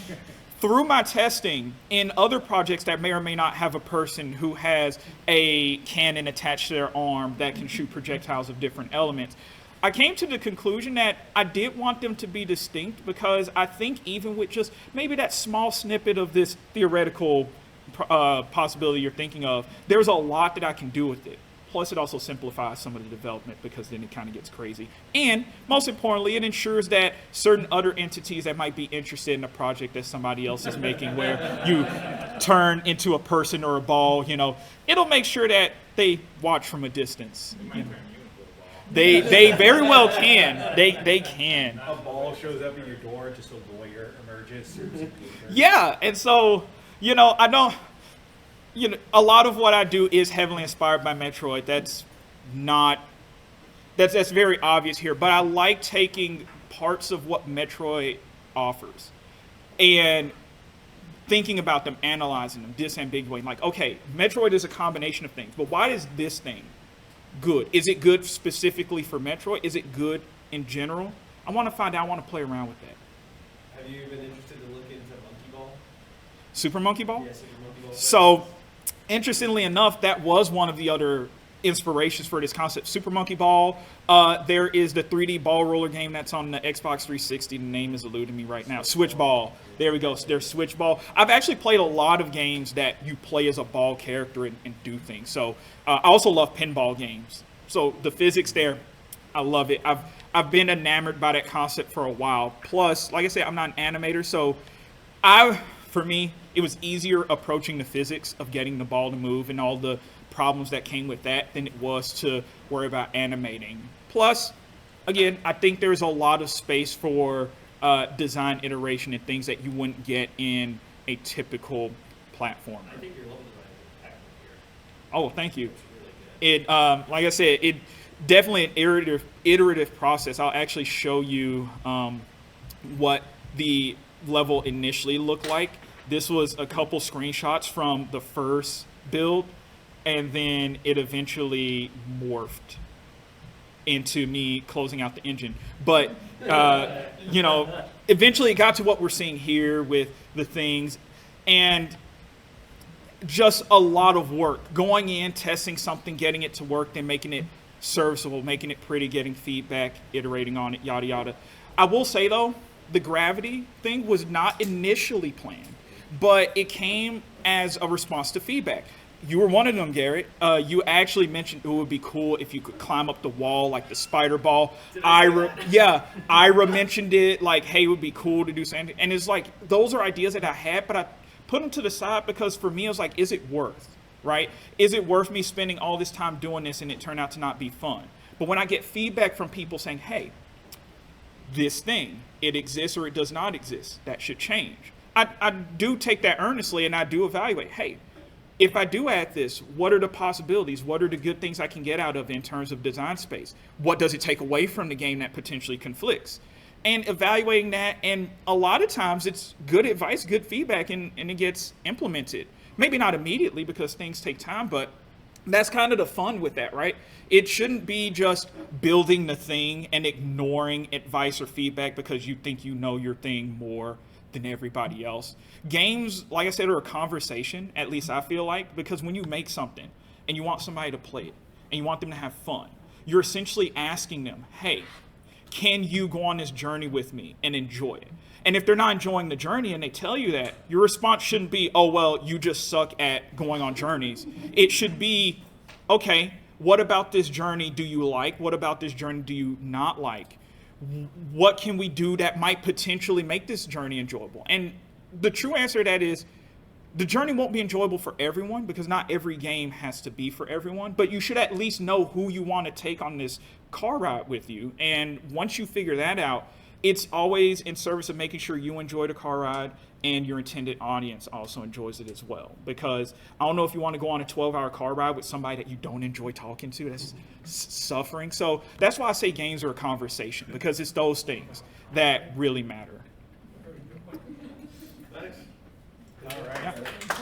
Speaker 8: through my testing in other projects that may or may not have a person who has a cannon attached to their arm that can shoot projectiles of different elements, I came to the conclusion that I did want them to be distinct because I think even with just maybe that small snippet of this theoretical possibility you're thinking of, there's a lot that I can do with it. Plus, it also simplifies some of the development because then it kind of gets crazy. And most importantly, it ensures that certain other entities that might be interested in a project that somebody else is making where you turn into a person or a ball, you know, it'll make sure that they watch from a distance. You know. They very well can. They can.
Speaker 10: A ball shows up at your door, just a lawyer emerges.
Speaker 8: Yeah, and so, you know, I don't, you know, a lot of what I do is heavily inspired by Metroid. That's very obvious here. But I like taking parts of what Metroid offers and thinking about them, analyzing them, disambiguating. Like, okay, Metroid is a combination of things, but why is this thing good? Is it good specifically for Metroid? Is it good in general? I want to find out. I want to play around with that.
Speaker 10: Have you been interested to look into Monkey Ball?
Speaker 8: Super Monkey Ball?
Speaker 10: Yeah, Super Monkey Ball.
Speaker 8: So, interestingly enough, that was one of the other inspirations for this concept. Super Monkey Ball. There is the 3D ball roller game that's on the Xbox 360. The name is eluding me right now. Switch Ball. There we go. There's Switch Ball. I've actually played a lot of games that you play as a ball character and do things. So I also love pinball games. So the physics there, I love it. I've been enamored by that concept for a while. Plus, like I said, I'm not an animator, so for me, it was easier approaching the physics of getting the ball to move and all the problems that came with that than it was to worry about animating. Plus, again, I think there's a lot of space for design iteration and things that you wouldn't get in a typical platform.
Speaker 10: I think your level design is excellent here.
Speaker 8: Oh, thank you.
Speaker 10: It's really good.
Speaker 8: It, like I said, it definitely an iterative process. I'll actually show you what the level initially looked like. This was a couple screenshots from the first build, and then it eventually morphed into me closing out the engine. But, you know, eventually it got to what we're seeing here with the things, and just a lot of work. Going in, testing something, getting it to work, then making it serviceable, making it pretty, getting feedback, iterating on it, yada, yada. I will say, though, the gravity thing was not initially planned, but it came as a response to feedback. You were one of them, Garrett. You actually mentioned it would be cool if you could climb up the wall like the spider ball. Ira mentioned it, like, hey, it would be cool to do something. And it's like, those are ideas that I had, but I put them to the side because for me, it was like, is it worth, right? Is it worth me spending all this time doing this and it turned out to not be fun? But when I get feedback from people saying, hey, this thing, it exists or it does not exist, that should change. I do take that earnestly, and I do evaluate, hey, if I do add this, what are the possibilities? What are the good things I can get out of it in terms of design space? What does it take away from the game that potentially conflicts? And evaluating that, and a lot of times it's good advice, good feedback, and it gets implemented. Maybe not immediately because things take time, but that's kind of the fun with that, right? It shouldn't be just building the thing and ignoring advice or feedback because you think you know your thing more than everybody else. Games, like I said, are a conversation, at least I feel like, because when you make something and you want somebody to play it and you want them to have fun, you're essentially asking them, hey, can you go on this journey with me and enjoy it? And if they're not enjoying the journey and they tell you that, your response shouldn't be, oh, well, you just suck at going on journeys. It should be, okay, what about this journey do you like? What about this journey do you not like? What can we do that might potentially make this journey enjoyable? And the true answer to that is the journey won't be enjoyable for everyone because not every game has to be for everyone, but you should at least know who you want to take on this car ride with you. And once you figure that out, it's always in service of making sure you enjoy the car ride and your intended audience also enjoys it as well. Because I don't know if you want to go on a 12-hour car ride with somebody that you don't enjoy talking to. That's suffering. So that's why I say games are a conversation, because it's those things that really matter.
Speaker 10: Thanks.
Speaker 8: All right. Yeah.